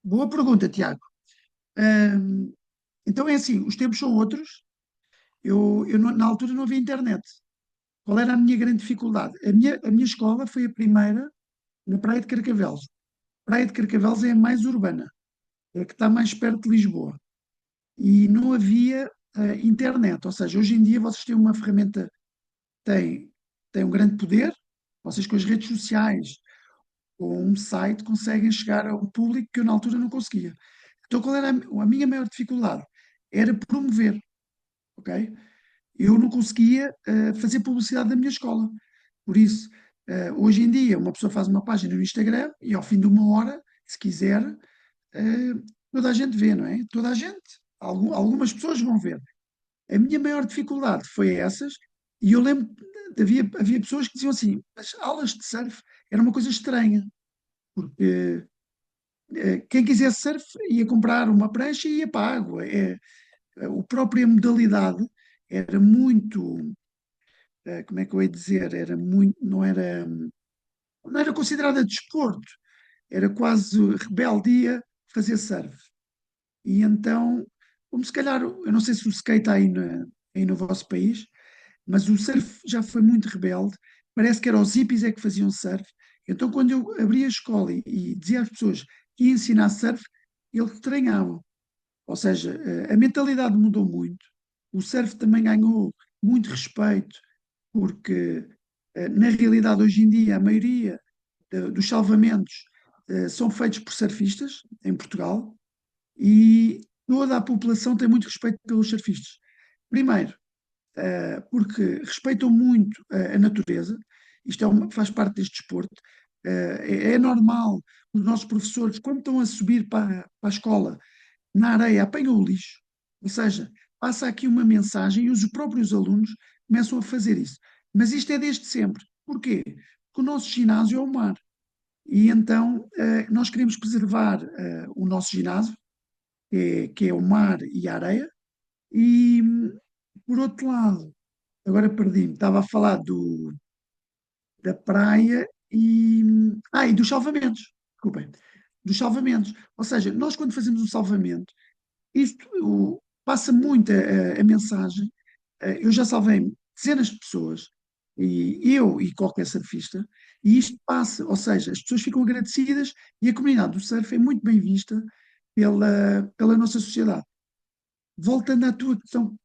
Boa pergunta, Tiago. Ahm, então é assim, os tempos são outros. Na altura não havia internet. Qual era a minha grande dificuldade? A minha escola foi a primeira na Praia de Carcavelos. Praia de Carcavelos é a mais urbana, é a que está mais perto de Lisboa. E não havia internet. Ou seja, hoje em dia vocês têm uma ferramenta, têm, têm um grande poder. Vocês com as redes sociais ou um site conseguem chegar a um público que eu na altura não conseguia. Então qual era a minha maior dificuldade? Era promover, ok? Eu não conseguia fazer publicidade da minha escola. Por isso, hoje em dia, uma pessoa faz uma página no Instagram e ao fim de uma hora, se quiser, eh, toda a gente vê, não é? Toda a gente. Algumas pessoas vão ver. A minha maior dificuldade foi essas, e eu lembro de havia pessoas que diziam assim: as aulas de surf era uma coisa estranha, porque quem quisesse surf ia comprar uma prancha e ia para a água. A própria modalidade era muito, como é que eu ia dizer, era muito, não era considerada desporto, era quase rebeldia fazer surf. E então, como se calhar, eu não sei se o skate está aí no vosso país, mas o surf já foi muito rebelde, parece que eram os hippies é que faziam surf. Então, quando eu abri a escola e dizia às pessoas que ia ensinar surf, eles estranhavam. Ou seja, a mentalidade mudou muito. O surf também ganhou muito respeito, porque na realidade hoje em dia a maioria dos salvamentos são feitos por surfistas em Portugal e toda a população tem muito respeito pelos surfistas. Primeiro, porque respeitam muito a natureza, isto faz parte deste desporto. É normal os nossos professores, quando estão a subir para a escola, na areia apanham o lixo, ou seja, passa aqui uma mensagem e os próprios alunos começam a fazer isso. Mas isto é desde sempre. Porquê? Porque o nosso ginásio é o mar. E então nós queremos preservar o nosso ginásio, que é o mar e a areia, e por outro lado, agora perdi-me, estava a falar da praia e dos salvamentos, desculpem, dos salvamentos. Ou seja, nós quando fazemos um salvamento, isto passa muito a mensagem. Eu já salvei dezenas de pessoas, e eu e qualquer surfista, e isto passa, ou seja, as pessoas ficam agradecidas e a comunidade do surf é muito bem vista pela nossa sociedade. Voltando à tua questão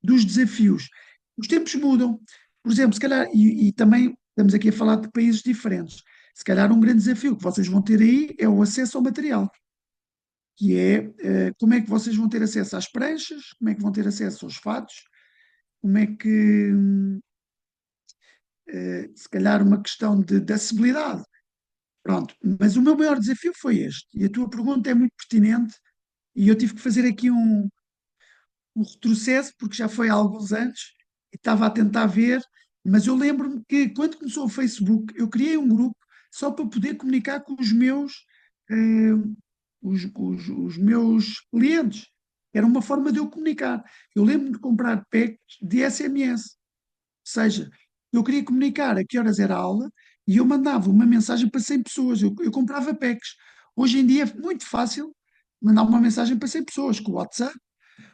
dos desafios, os tempos mudam. Por exemplo, se calhar, e também estamos aqui a falar de países diferentes, se calhar um grande desafio que vocês vão ter aí é o acesso ao material, que é como é que vocês vão ter acesso às pranchas, como é que vão ter acesso aos fatos, como é que, se calhar, uma questão de acessibilidade. Pronto, mas o meu maior desafio foi este, e a tua pergunta é muito pertinente, e eu tive que fazer aqui um retrocesso, porque já foi há alguns anos, e estava a tentar ver, mas eu lembro-me que quando começou o Facebook, eu criei um grupo só para poder comunicar com eh, os meus clientes. Era uma forma de eu comunicar. Eu lembro-me de comprar packs de SMS, ou seja, eu queria comunicar a que horas era a aula e eu mandava uma mensagem para 100 pessoas. Eu comprava packs. Hoje em dia é muito fácil mandar uma mensagem para 100 pessoas com o WhatsApp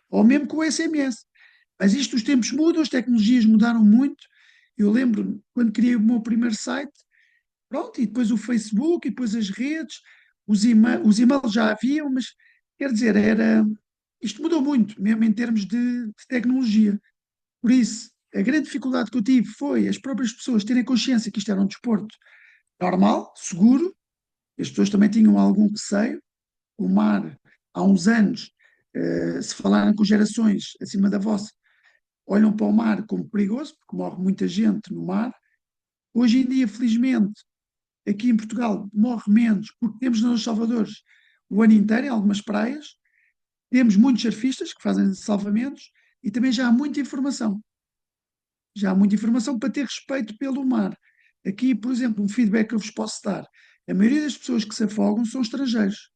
ou mesmo com o SMS. Mas isto, os tempos mudam, as tecnologias mudaram muito. Eu lembro-me quando criei o meu primeiro site, pronto, e depois o Facebook, e depois as redes, os e-mails já haviam, mas quer dizer, isto mudou muito, mesmo em termos de tecnologia. Por isso, a grande dificuldade que eu tive foi as próprias pessoas terem consciência que isto era um desporto normal, seguro, as pessoas também tinham algum receio. O mar, há uns anos, se falarem com gerações acima da vossa, olham para o mar como perigoso, porque morre muita gente no mar. Hoje em dia, felizmente, aqui em Portugal morre menos, porque temos nos Salvadores o ano inteiro, em algumas praias, temos muitos surfistas que fazem salvamentos e também já há muita informação. Já há muita informação para ter respeito pelo mar. Aqui, por exemplo, um feedback que eu vos posso dar: a maioria das pessoas que se afogam são estrangeiros.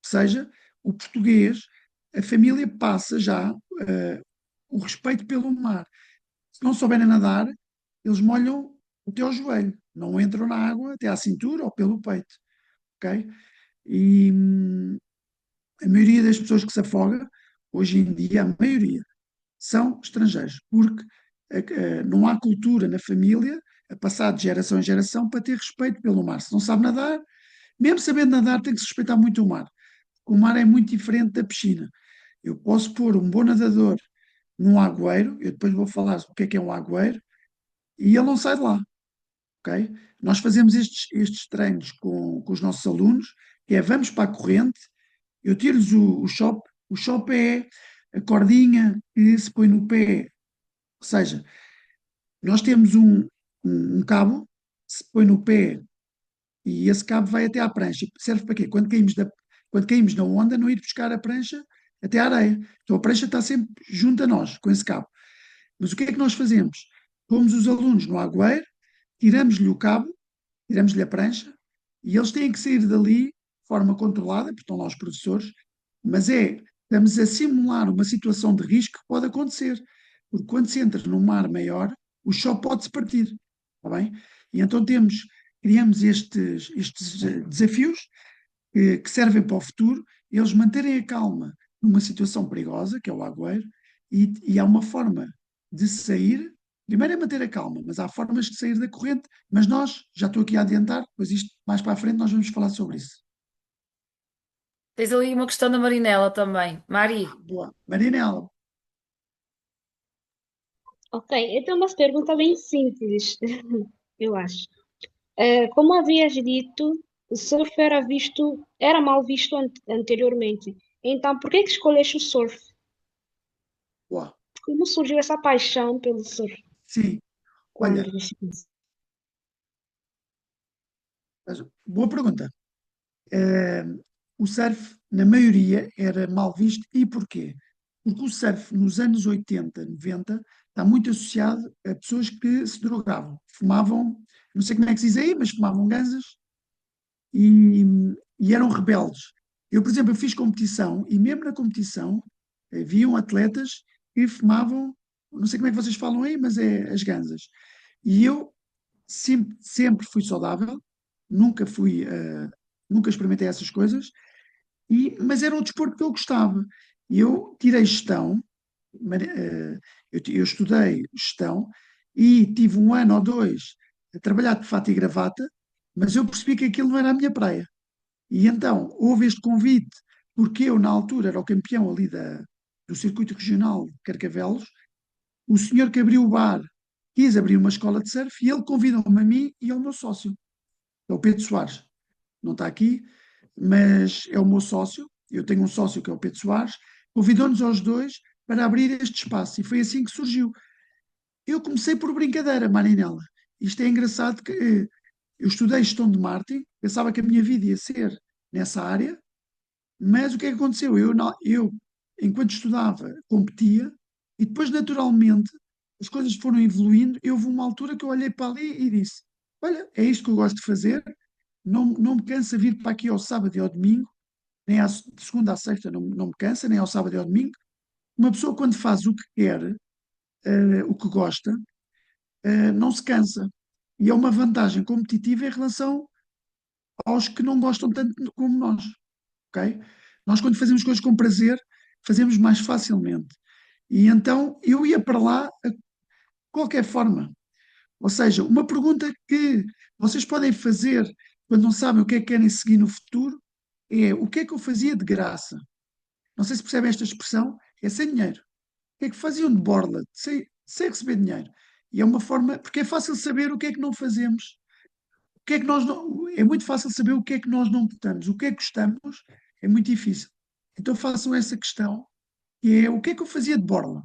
Ou seja, o português, a família passa já o respeito pelo mar. Se não souberem nadar, eles molham até ao joelho, não entram na água até à cintura ou pelo peito, ok? E a maioria das pessoas que se afoga, hoje em dia, a maioria, são estrangeiros, porque não há cultura na família a passar de geração em geração para ter respeito pelo mar. Se não sabe nadar, mesmo sabendo nadar, tem que se respeitar muito o mar. O mar é muito diferente da piscina. Eu posso pôr um bom nadador num agueiro, eu depois vou falar o que é um agueiro, e ele não sai de lá, ok? Nós fazemos estes treinos com os nossos alunos, que é vamos para a corrente, eu tiro-lhes o chope é a cordinha que se põe no pé, ou seja, nós temos um cabo que se põe no pé e esse cabo vai até à prancha. Serve para quê? Quando caímos na onda, não ir buscar a prancha até à areia. Então a prancha está sempre junto a nós, com esse cabo. Mas o que é que nós fazemos? Pomos os alunos no agueiro, tiramos-lhe o cabo, tiramos-lhe a prancha, e eles têm que sair dali de forma controlada, porque estão lá os professores, mas estamos a simular uma situação de risco que pode acontecer. Porque quando se entra num mar maior, o choque pode-se partir, está bem? E então criamos estes desafios que servem para o futuro, eles manterem a calma numa situação perigosa, que é o agueiro, e há uma forma de sair. Primeiro é manter a calma, mas há formas de sair da corrente. Mas nós, já estou aqui a adiantar, pois isto mais para a frente nós vamos falar sobre isso. Tens ali uma questão da Marinela também. Mari, Boa. Marinela, Ok, então uma pergunta bem simples, eu acho. Como havias dito, o surf era mal visto anteriormente. Então, por que que escolheste o surf? boa. Como surgiu essa paixão pelo surf Sim, quando olha, você começou? boa pergunta. Eh, o surf, na maioria, era mal visto. E porquê? Porque o surf, nos anos 80, 90, está muito associado a pessoas que se drogavam, fumavam, não sei como é que se diz aí, mas fumavam ganzas e, e eram rebeldes. Eu, por exemplo, eu fiz competição e mesmo na competição haviam atletas que fumavam, não sei como é que vocês falam aí, mas é as ganzas. E eu sempre fui saudável, nunca fui, nunca experimentei essas coisas, mas era um desporto que eu gostava. E eu tirei gestão, eu estudei gestão e tive um ano ou dois a trabalhar de fato e gravata, mas eu percebi que aquilo não era a minha praia. E então houve este convite, porque eu, na altura, era o campeão ali do circuito regional de Carcavelos. O senhor que abriu o bar quis abrir uma escola de surf e ele convidou-me a mim e ao meu sócio, é o Pedro Soares. Não está aqui, mas é o meu sócio. Eu tenho um sócio que é o Pedro Soares. Convidou-nos aos dois para abrir este espaço e foi assim que surgiu. Eu comecei por brincadeira, Marinela. Isto é engraçado que eu estudei gestão de marketing, pensava que a minha vida ia ser nessa área, mas o que é que aconteceu? Eu, enquanto estudava, competia e depois, naturalmente, as coisas foram evoluindo. Houve uma altura que eu olhei para ali e disse: Olha, é isto que eu gosto de fazer, não me cansa vir para aqui ao sábado e ao domingo, nem de segunda à sexta não me cansa, nem ao sábado e ao domingo. Uma pessoa, quando faz o que quer, o que gosta, não se cansa. E é uma vantagem competitiva em relação aos que não gostam tanto como nós, ok? Nós, quando fazemos coisas com prazer, fazemos mais facilmente. E então eu ia para lá de qualquer forma. Ou seja, uma pergunta que vocês podem fazer quando não sabem o que é que querem seguir no futuro é: o que é que eu fazia de graça? Não sei se percebem esta expressão, é sem dinheiro. O que é que faziam de borla, sem receber dinheiro? E é uma forma, porque é fácil saber o que é que não fazemos. O que é que nós não, é muito fácil saber o que é que nós não gostamos. O que é que gostamos é muito difícil. Então façam essa questão, que é o que é que eu fazia de borla?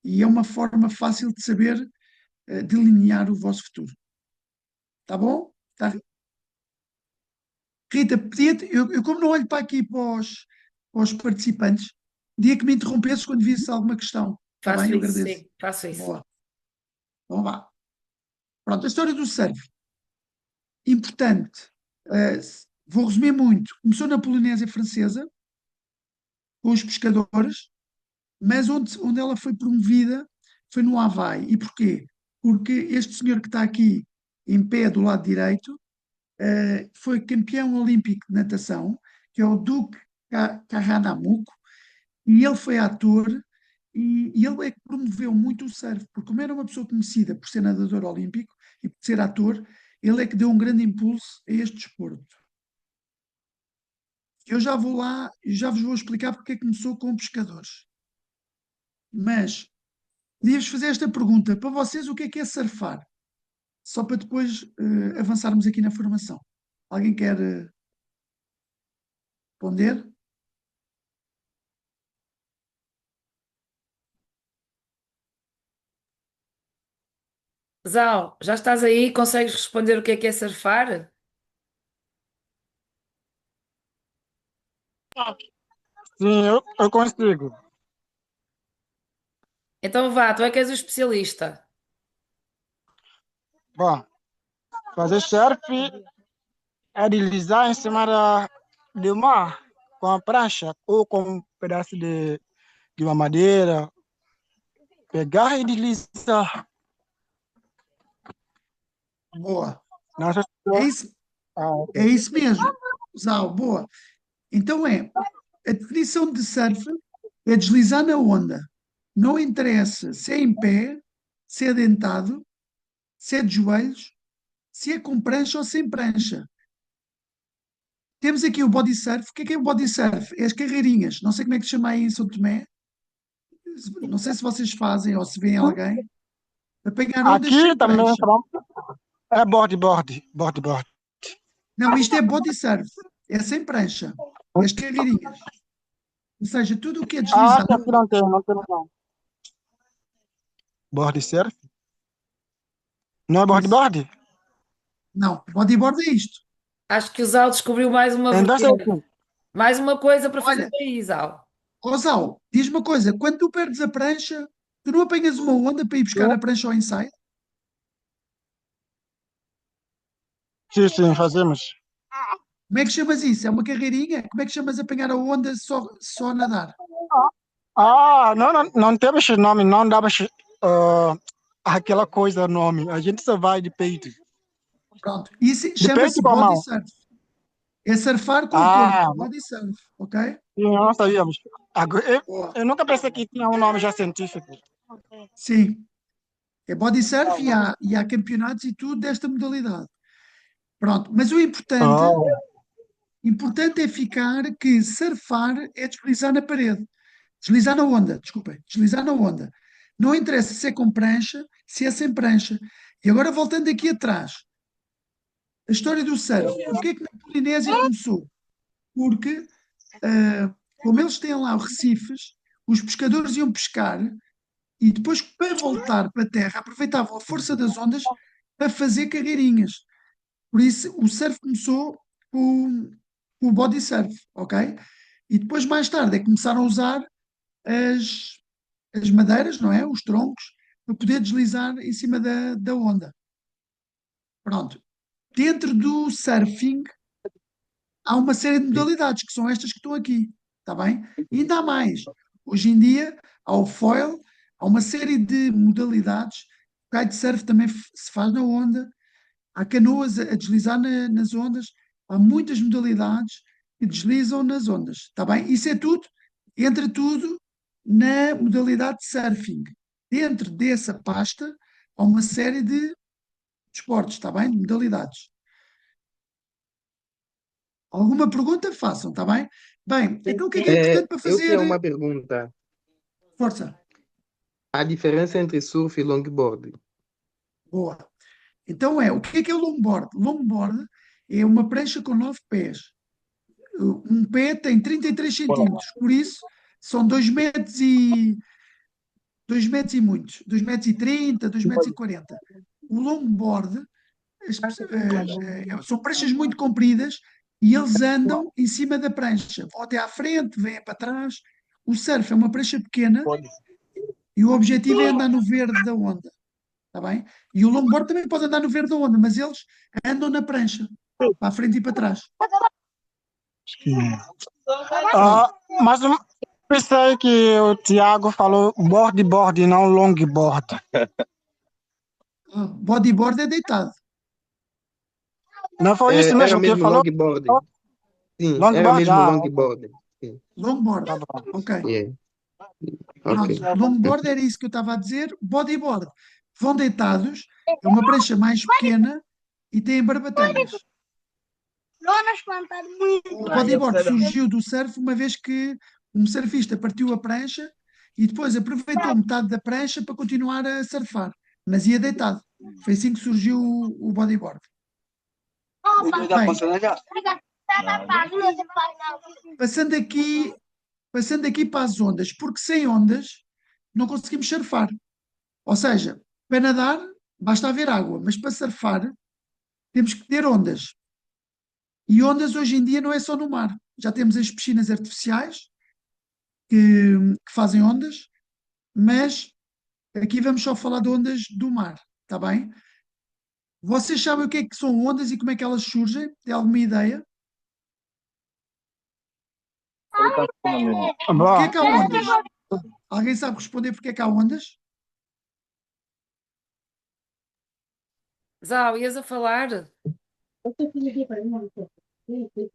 E é uma forma fácil de saber delinear o vosso futuro. Tá bom? Tá. Rita, eu como não olho para aqui para os participantes, pedia que me interrompesses quando visse alguma questão. Está bem? faço Eu isso, agradeço. sim, faço isso. Boa. Vamos lá. Pronto, a história do surf. Importante. eh, vou resumir muito. Começou na Polinésia Francesa, com os pescadores, mas onde ela foi promovida foi no Havaí. E porquê? Porque este senhor que está aqui em pé do lado direito foi campeão olímpico de natação, que é o Duke Kahanamoku, e ele foi ator, e ele é que promoveu muito o surf, porque como era uma pessoa conhecida por ser nadador olímpico e por ser ator, ele é que deu um grande impulso a este desporto. Eu já vou lá e já vos vou explicar porque é que começou com pescadores. Mas devíamos fazer esta pergunta para vocês: o que é surfar? Só para depois avançarmos aqui na formação. Alguém quer responder? Zal, já estás aí? Consegues responder o que é surfar? Sim, eu consigo. Então vá, tu é que és o especialista. Bom, fazer surf é deslizar em cima do mar com a prancha ou com um pedaço de uma madeira, pegar e deslizar. Boa. Não sei se É isso, ok. é isso mesmo. Zal, boa. Então a definição de surf é deslizar na onda. Não interessa se é em pé, se é dentado, se é de joelhos, se é com prancha ou sem prancha. Temos aqui o body surf. O que é o body surf? É as carreirinhas. Não sei como é que se chama aí em São Tomé. Não sei se vocês fazem ou se vêem alguém. Apanhar ondas Aqui sem também prancha. é board. Não, isto é body surf. É sem prancha. É as carreirinhas. Ou seja, tudo o que é Ah, deslizar que na aqui onda. não tem não. Board surf? Não é Isso. board? Não, bodyboard é isto. Acho que o Zal descobriu mais uma Então sei vertente. aqui. Mais uma coisa para fazer Olha, aí, Zal. Rosal, diz-me uma coisa: quando tu perdes a prancha, tu não apanhas uma onda para ir buscar a prancha ao inside? Sim, fazemos. Como é que chamas isso? É uma carreirinha? Como é que chamas apanhar a onda só a nadar? Ah, não temos nome, não damos aquela coisa nome. A gente só vai de peito. Pronto. Isso De peito chama-se com a body mão. surf. É surfar com o corpo. Ah, Body surf, ok? sim, não sabíamos. Boa. Eu nunca pensei que tinha um nome já científico. Sim. É body surf e há campeonatos e tudo desta modalidade. Pronto. Mas o Oh, importante é ficar que surfar é deslizar na parede. Deslizar na onda, desculpem. Deslizar na onda. Não interessa se é com prancha, se é sem prancha. E agora voltando aqui atrás, a história do surf. Porquê que na Polinésia começou? Porque, como eles têm lá os recifes, os pescadores iam pescar e depois, para voltar para a terra, aproveitavam a força das ondas para fazer carreirinhas. Por isso, o surf começou com o body surf, ok? E depois, mais tarde, é que começaram a usar as, as madeiras, não é? Os troncos, para poder deslizar em cima da onda. Pronto. Dentro do surfing, há uma série de modalidades, que são estas que estão aqui, está bem? E ainda há mais. Hoje em dia, há o foil, há uma série de modalidades. O kitesurf também se faz na onda, há canoas a deslizar nas ondas, há muitas modalidades que deslizam nas ondas, está bem? Isso é tudo, entra tudo na modalidade de surfing. Dentro dessa pasta, há uma série de esportes, está bem? De modalidades. Alguma pergunta? Façam, está bem? Bem, então o que é importante para Eu fazer? tenho uma pergunta. Força. A diferença entre surf e longboard? Boa. Então o que é o longboard? Longboard é uma prancha com 9 pés. Um pé tem 33 centímetros, por isso são 2 metros e muitos, 2,30 m, 2,40 m. O longboard são pranchas muito compridas e eles andam em cima da prancha. Vão até à frente, vêm para trás. O surf é uma prancha pequena e o objetivo é andar no verde da onda. Está bem? E o longboard também pode andar no verde da onda, mas eles andam na prancha, para a frente e para trás. sim. Pronto. Ah, mas eu pensei que o Tiago falou board, não longboard. Bodyboard é deitado. Não foi isso Era mesmo que mesmo falou? longboarding. Sim, era Longboard? mesmo Ah, longboarding. Sim, Longboard. tá bom. Ok. yeah, ok. Pronto. Longboard era isso que eu estava a dizer. Bodyboard. Vão deitados, é uma prancha mais pequena e tem barbatanas. O bodyboard surgiu do surf uma vez que um surfista partiu a prancha e depois aproveitou metade da prancha para continuar a surfar, mas ia deitado. Foi assim que surgiu o bodyboard. Bem, passando aqui, passando aqui para as ondas, porque sem ondas não conseguimos surfar. Ou seja, para nadar basta haver água, mas para surfar temos que ter ondas. E ondas hoje em dia não é só no mar. Já temos as piscinas artificiais que fazem ondas, mas aqui vamos só falar de ondas do mar, está bem? Vocês sabem o que são ondas e como é que elas surgem? Tem alguma ideia? Porquê é Bom, que há ondas? Alguém sabe responder porque é que há ondas? Zau, ias a falar?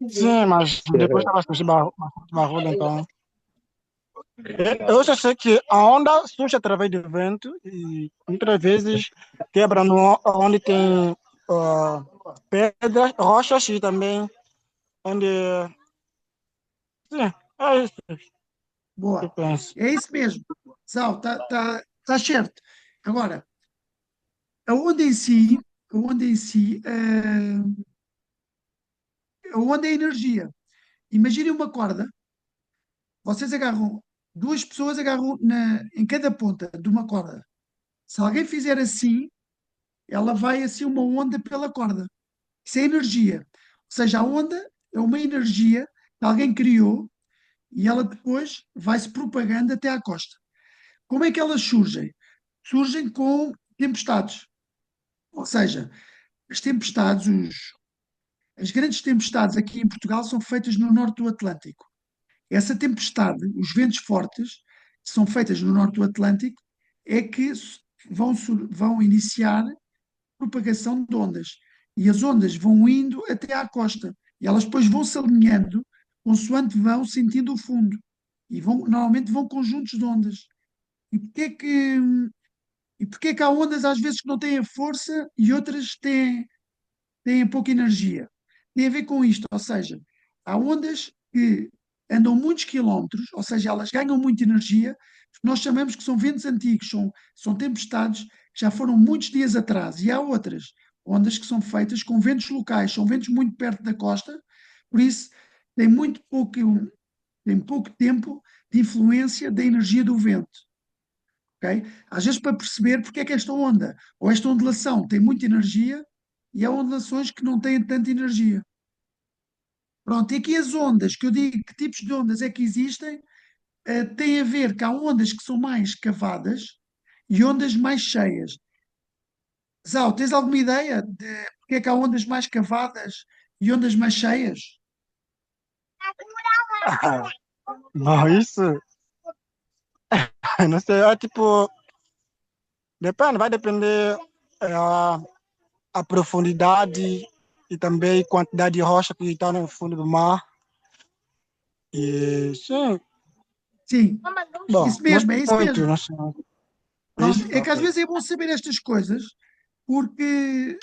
sim, mas depois estava bastante barulho, então. Eu só sei que a onda surge através do vento e muitas vezes quebra onde tem pedras, rochas e também onde. Sim, é isso que eu Boa. penso. É isso mesmo. Sal, tá certo. Agora, a onda em si, a onda em si, a onda é energia. Imaginem uma corda, vocês agarram, duas pessoas agarram em cada ponta de uma corda. Se alguém fizer assim, ela vai assim uma onda pela corda. Isso é energia. Ou seja, a onda é uma energia que alguém criou e ela depois vai se propagando até à costa. Como é que elas surgem? Surgem com tempestades. Ou seja, as tempestades, as grandes tempestades aqui em Portugal são feitas no norte do Atlântico. Essa tempestade, os ventos fortes, que são feitas no norte do Atlântico, é que vão iniciar propagação de ondas. E as ondas vão indo até à costa. E elas depois vão se alinhando consoante vão sentindo o fundo. E normalmente vão conjuntos de ondas. E porquê que há ondas às vezes que não têm força e outras têm pouca energia? Tem a ver com isto, ou seja, há ondas que andam muitos quilómetros, ou seja, elas ganham muita energia, que nós chamamos que são ventos antigos, são tempestades que já foram muitos dias atrás, e há outras ondas que são feitas com ventos locais, são ventos muito perto da costa, por isso tem pouco tempo de influência da energia do vento. Ok? Às vezes para perceber porque é que esta onda ou esta ondulação tem muita energia e há ondulações que não têm tanta energia. Pronto, e aqui as ondas, que eu digo que tipos de ondas é que existem, tem a ver que há ondas que são mais cavadas e ondas mais cheias. Zau, tens alguma ideia de porque é que há ondas mais cavadas e ondas mais cheias? Bom, isso, não sei, é tipo, depende, vai depender a profundidade e também quantidade de rocha que está no fundo do mar. E sim, Sim, bom, isso não mesmo, é isso muito, mesmo. não sei. É Pronto, isso? é que às Ok. vezes é bom saber estas coisas porque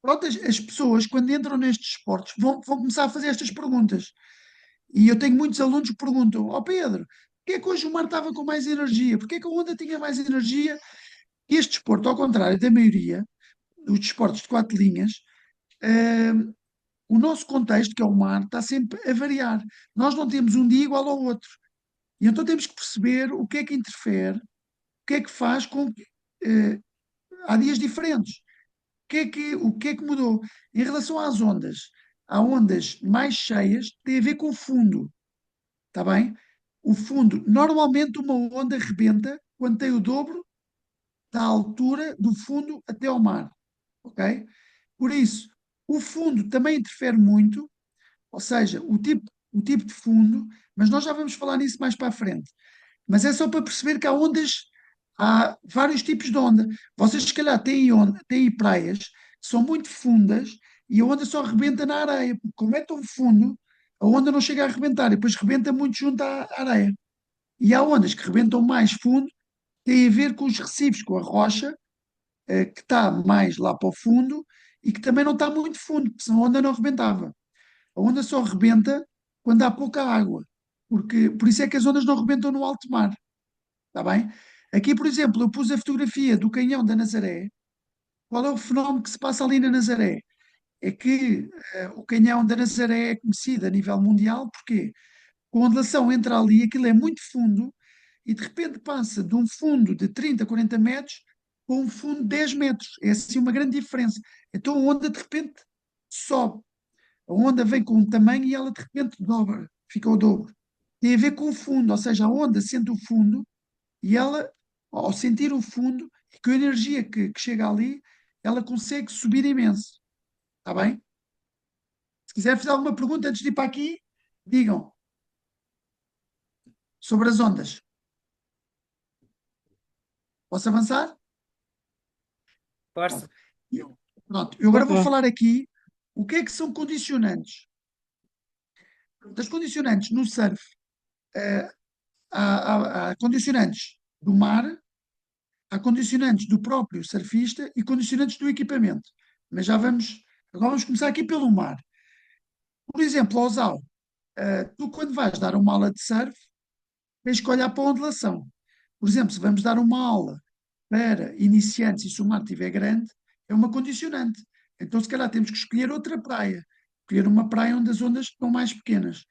pronto, as pessoas, quando entram nestes esportes, vão começar a fazer estas perguntas. E eu tenho muitos alunos que perguntam: Ó Pedro, porquê é que hoje o mar estava com mais energia? Porquê é que a onda tinha mais energia? E este desporto, ao contrário da maioria dos desportos de quatro linhas, eh, o nosso contexto, que é o mar, está sempre a variar. Nós não temos um dia igual ao outro. E então temos que perceber o que é que interfere, o que é que faz com que há dias diferentes. O que é que mudou? Em relação às ondas, há ondas mais cheias, tem a ver com o fundo, está bem? O fundo, normalmente uma onda rebenta quando tem o dobro da altura do fundo até ao mar, ok? Por isso, o fundo também interfere muito, ou seja, o tipo de fundo, mas nós já vamos falar nisso mais para a frente. Mas é só para perceber que há ondas, há vários tipos de onda. Vocês, se calhar, têm praias que são muito fundas e a onda só rebenta na areia, porque como é tão fundo, a onda não chega a rebentar, e depois rebenta muito junto à areia. E há ondas que rebentam mais fundo, tem a ver com os recifes, com a rocha, que está mais lá para o fundo e que também não está muito fundo, porque senão a onda não rebentava. A onda só rebenta quando há pouca água, porque por isso é que as ondas não rebentam no alto mar, está bem? Aqui, por exemplo, eu pus a fotografia do canhão da Nazaré. Qual é o fenómeno que se passa ali na Nazaré? É que o canhão da Nazaré é conhecido a nível mundial, porque com a ondulação entra ali, aquilo é muito fundo, e de repente passa de um fundo de 30, 40 metros para um fundo de 10 metros. É assim uma grande diferença. Então a onda de repente sobe. A onda vem com um tamanho e ela de repente dobra, fica o dobro. Tem a ver com o fundo, ou seja, a onda sente o fundo e ela, ao sentir o fundo, e com a energia que chega ali, ela consegue subir imenso. Está bem? Se quiser fazer alguma pergunta antes de ir para aqui, digam sobre as ondas. Posso avançar? Força. Pronto, eu agora vou Ok. falar aqui o que é que são condicionantes. Das condicionantes no surf, há condicionantes do mar, há condicionantes do próprio surfista e condicionantes do equipamento. Mas já vamos, agora vamos começar aqui pelo mar. Por exemplo, Osal, tu quando vais dar uma aula de surf, tens que olhar para a ondulação. Por exemplo, se vamos dar uma aula para iniciantes e se o mar estiver grande, é uma condicionante. Então, se calhar, temos que escolher outra praia. Escolher uma praia onde as ondas estão mais pequenas.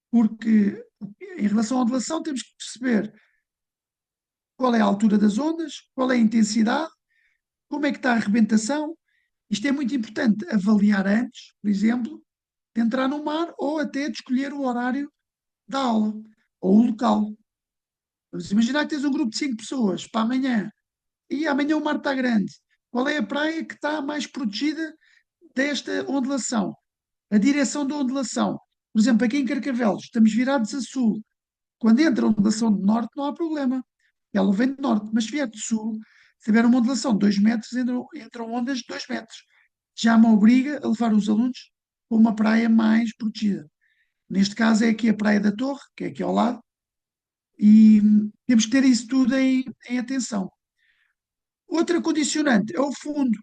Porque, em relação à ondulação, temos que perceber qual é a altura das ondas, qual é a intensidade, como é que está a arrebentação. Isto é muito importante avaliar antes, por exemplo, de entrar no mar ou até de escolher o horário da aula ou o local. Vamos imaginar que tens um grupo de 5 pessoas para amanhã e amanhã o mar está grande. Qual é a praia que está mais protegida desta ondulação? A direção da ondulação. Por exemplo, aqui em Carcavelos, estamos virados a sul. Quando entra a ondulação de norte, não há problema. Ela vem de norte, mas se vier de sul, se tiver uma ondulação de 2 metros, entram ondas de 2 metros. Já me obriga a levar os alunos para uma praia mais protegida. Neste caso é aqui a Praia da Torre, que é aqui ao lado, e temos que ter isso tudo em atenção. Outra condicionante é o fundo.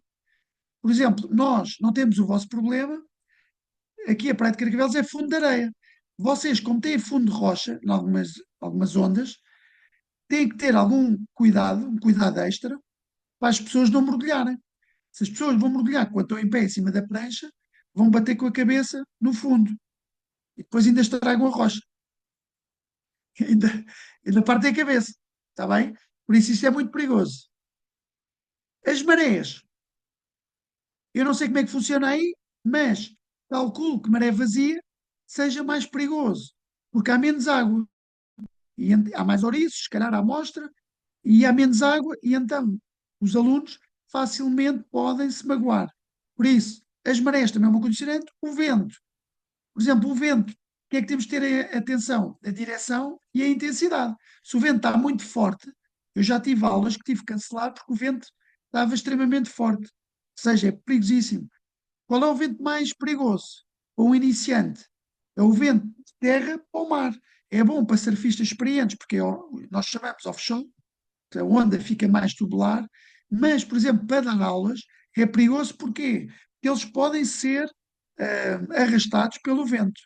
Por exemplo, nós não temos o vosso problema, aqui a Praia de Carcavelos é fundo de areia. Vocês, como têm fundo de rocha, em algumas ondas, têm que ter algum cuidado, um cuidado extra, para as pessoas não mergulharem. Se as pessoas vão mergulhar quando estão em pé em cima da prancha, vão bater com a cabeça no fundo e depois ainda estragam a rocha. Ainda, ainda partem a cabeça. Está bem? Por isso isto é muito perigoso. As marés. Eu não sei como é que funciona aí, mas calculo que maré vazia seja mais perigoso, porque há menos água e há mais ouriços, se calhar à amostra, e há menos água, e então os alunos facilmente podem se magoar. Por isso, as marés também é uma condicionante, o vento. Por exemplo, o vento, o que é que temos de ter atenção? A direção e a intensidade. Se o vento está muito forte, eu já tive aulas que tive que cancelar porque o vento estava extremamente forte. Ou seja, é perigosíssimo. Qual é o vento mais perigoso para um iniciante? É o vento de terra para o mar. É bom para surfistas experientes, porque nós chamamos offshore, que a onda fica mais tubular, mas, por exemplo, para dar aulas é perigoso porque eles podem ser arrastados pelo vento.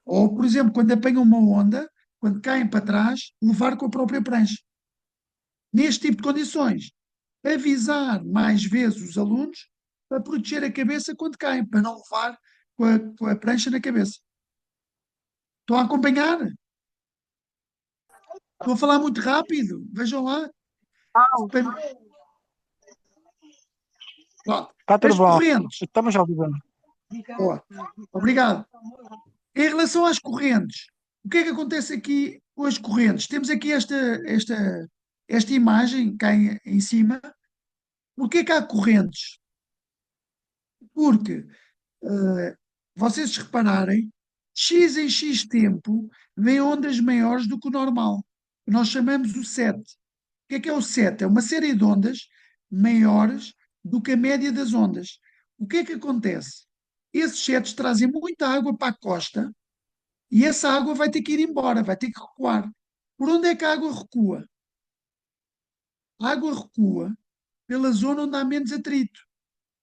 Ou, por exemplo, quando apanham uma onda, quando caem para trás, levar com a própria prancha. Neste tipo de condições, avisar mais vezes os alunos para proteger a cabeça quando caem, para não levar com a prancha na cabeça. Estão a acompanhar? Estou a falar muito rápido. Vejam lá. Pronto. Está tudo As bom. correntes. Estamos ao vivo. Boa. Obrigado. Em relação às correntes, o que é que acontece aqui com as correntes? Temos aqui esta imagem cá em cima. Porquê é que há correntes? Porque, vocês se repararem, X em X tempo vem ondas maiores do que o normal. Nós chamamos o set. O que é o set? É uma série de ondas maiores do que a média das ondas. O que é que acontece? esses jets trazem muita água para a costa e essa água vai ter que ir embora, vai ter que recuar. Por onde é que a água recua? A água recua pela zona onde há menos atrito.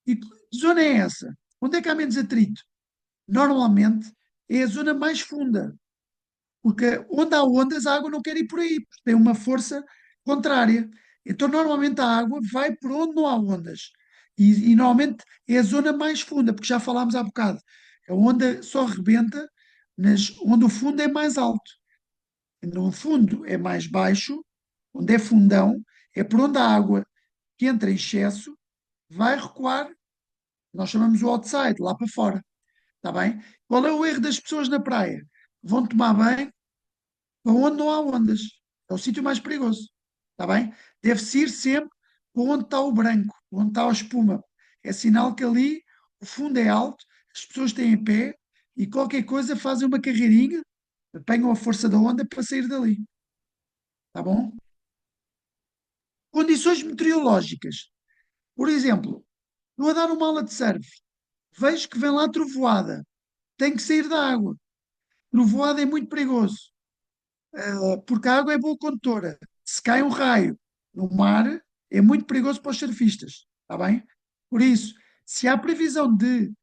E que zona é essa? Onde é que há menos atrito? Normalmente é a zona mais funda, porque onde há ondas a água não quer ir por aí, porque tem uma força contrária. Então, normalmente a água vai por onde não há ondas. E normalmente é a zona mais funda, porque já falámos há bocado. A onda só rebenta onde o fundo é mais alto. No fundo é mais baixo, onde é fundão, é por onde a água que entra em excesso vai recuar. Nós chamamos o outside, lá para fora. Está bem? Qual é o erro das pessoas na praia? Vão tomar banho para onde não há ondas. É o sítio mais perigoso. Está bem? Deve-se ir sempre para onde está o branco, onde está a espuma. É sinal que ali o fundo é alto, as pessoas têm pé e qualquer coisa fazem uma carreirinha, apanham a força da onda para sair dali. Está bom? Condições meteorológicas. Por exemplo, estou a dar uma aula de surf, vejo que vem lá trovoada, tem que sair da água. Trovoada é muito perigoso, porque a água é boa condutora. Se cai um raio no mar, é muito perigoso para os surfistas, está bem? Por isso, se há previsão de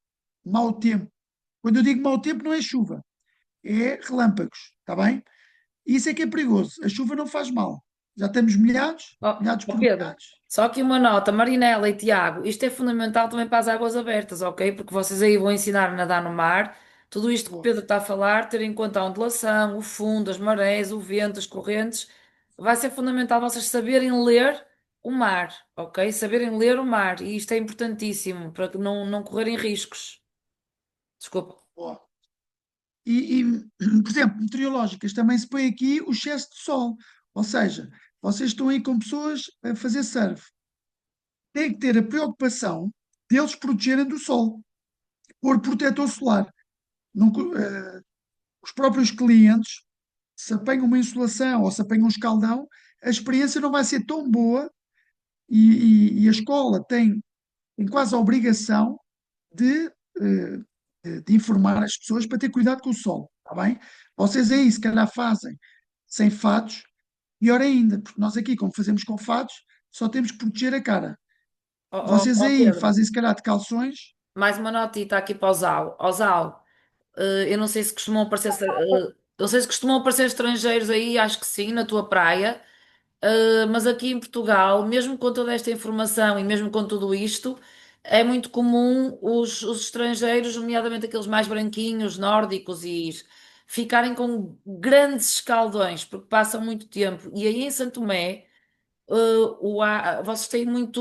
mau tempo, quando eu digo mau tempo, não é chuva, é relâmpagos, está bem? Isso é que é perigoso. A chuva não faz mal. Já estamos molhados, molhados Ó por Pedro, molhados. só aqui uma nota, Marinela e Tiago, isto é fundamental também para as águas abertas, ok? Porque vocês aí vão ensinar a nadar no mar. Tudo isto que o Boa. Pedro está a falar, ter em conta a ondulação, o fundo, as marés, o vento, as correntes, vai ser fundamental vocês saberem ler o mar, ok? Saberem ler o mar, e isto é importantíssimo para que não correrem riscos. Desculpa. Boa. Por exemplo, meteorológicas, também se põe aqui o excesso de sol. Ou seja, vocês estão aí com pessoas a fazer surf. Têm que ter a preocupação deles protegerem do sol, pôr protetor solar. Não os próprios clientes, se apanham uma insolação ou se apanham um escaldão, a experiência não vai ser tão boa e a escola tem quase a obrigação de, de informar as pessoas para ter cuidado com o sol, está bem? Vocês aí, se calhar, fazem sem fatos, pior ainda, porque nós aqui, como fazemos com fatos, só temos que proteger a cara. Vocês Ó aí Pedro, fazem, se calhar, de calções. mais uma notita aqui para o Zal. Ó Zal, eu não sei se costumam aparecer, não sei se costumam aparecer estrangeiros aí, acho que sim, na tua praia. Mas aqui em Portugal, mesmo com toda esta informação e mesmo com tudo isto, é muito comum os estrangeiros, nomeadamente aqueles mais branquinhos, nórdicos, e ficarem com grandes escaldões, porque passam muito tempo. E aí em Santo Tomé, vocês têm muita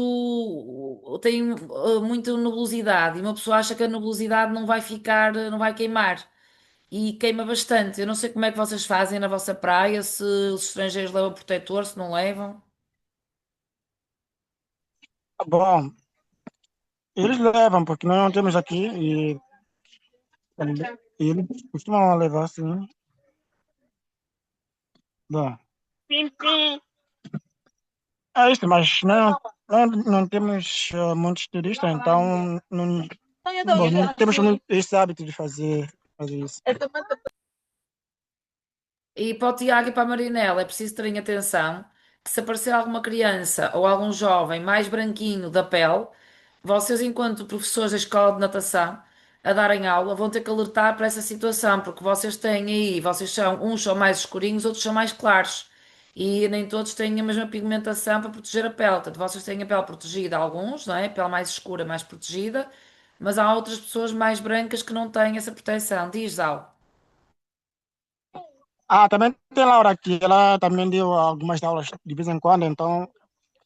nebulosidade, e uma pessoa acha que a nebulosidade não vai ficar, não vai queimar. E queima bastante. Eu não sei como é que vocês fazem na vossa praia, se os estrangeiros levam protetor, se não levam. Bom, eles levam, porque nós não temos aqui e eles costumam levar, sim. Bom, é isso, mas não temos muitos turistas, então bom, não temos muito esse hábito de fazer isso. E para o Tiago e para a Marinela é preciso terem atenção que se aparecer alguma criança ou algum jovem mais branquinho da pele, vocês, enquanto professores da escola de natação, a darem aula, vão ter que alertar para essa situação, porque vocês têm aí, uns são mais escurinhos, outros são mais claros. E nem todos têm a mesma pigmentação para proteger a pele. Portanto, vocês têm a pele protegida, alguns, não é? A pele mais escura, mais protegida, mas há outras pessoas mais brancas que não têm essa proteção. Diz, Al. Ah, também tem Laura aqui, ela também deu algumas aulas de vez em quando, então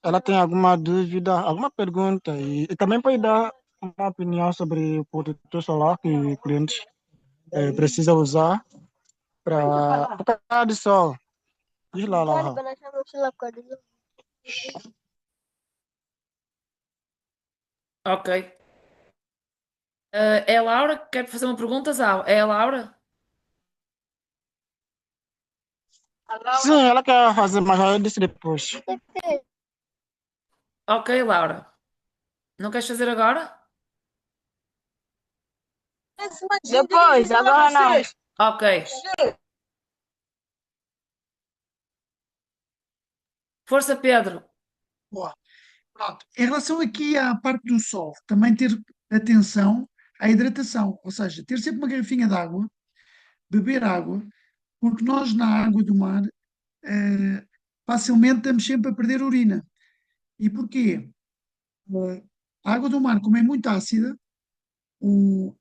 ela tem alguma dúvida, alguma pergunta e também pode dar uma opinião sobre o protetor solar que o cliente precisa usar para proteger de sol. Diz lá, Laura. Ok. É a Laura que quer fazer uma pergunta, Zal? É a Laura? Sim, ela quer fazer, mas eu disse depois. Ok, Laura. Não queres fazer agora? Depois, agora não. Ok. Força, Pedro. Boa. Pronto. Em relação aqui à parte do sol, também ter atenção à hidratação, ou seja, ter sempre uma garrafinha de água, beber água, porque nós na água do mar eh, facilmente estamos sempre a perder urina. E porquê? A água do mar, como é muito ácida, o-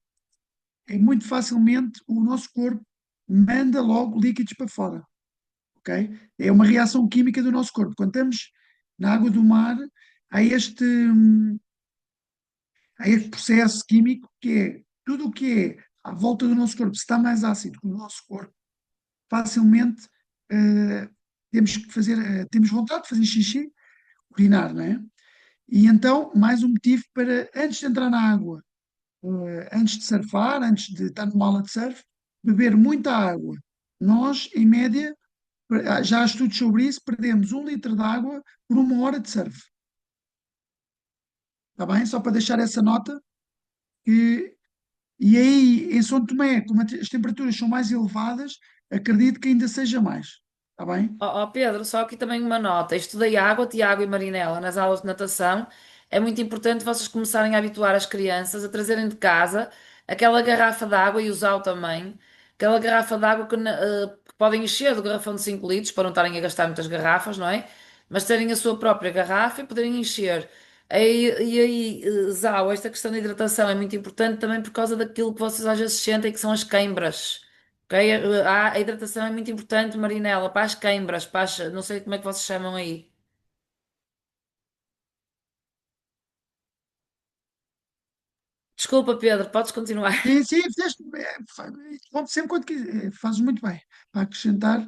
é muito facilmente o nosso corpo manda logo líquidos para fora, ok? É uma reação química do nosso corpo. Quando estamos na água do mar, há este, há este processo químico que é tudo o que é à volta do nosso corpo, se está mais ácido que o nosso corpo, facilmente eh, temos que fazer, temos vontade de fazer xixi, urinar, não é? E então, mais um motivo para, antes de entrar na água, antes de surfar, antes de estar numa aula de surf, beber muita água. Nós, em média, já há estudos sobre isso, perdemos 1 litro de água por 1 hora de surf. Está bem? Só para deixar essa nota. E, e aí, em São Tomé, como as temperaturas são mais elevadas, acredito que ainda seja mais. Está bem? Ó Pedro, só aqui também uma nota. Estudei água, Tiago e Marinela nas aulas de natação. É muito importante vocês começarem a habituar as crianças a trazerem de casa aquela garrafa de água e usá-lo também. Aquela garrafa de água que podem encher do garrafão de 5 litros para não estarem a gastar muitas garrafas, não é? Mas terem a sua própria garrafa e poderem encher. Zau, esta questão da hidratação é muito importante também por causa daquilo que vocês às vezes sentem que são as queimbras. Ok? A hidratação é muito importante, Marinela, para as queimbras, não sei como é que vocês chamam aí. Desculpa, Pedro, podes continuar. Sim, sim, fizeste, sempre quando quiser, fazes muito bem. Para acrescentar.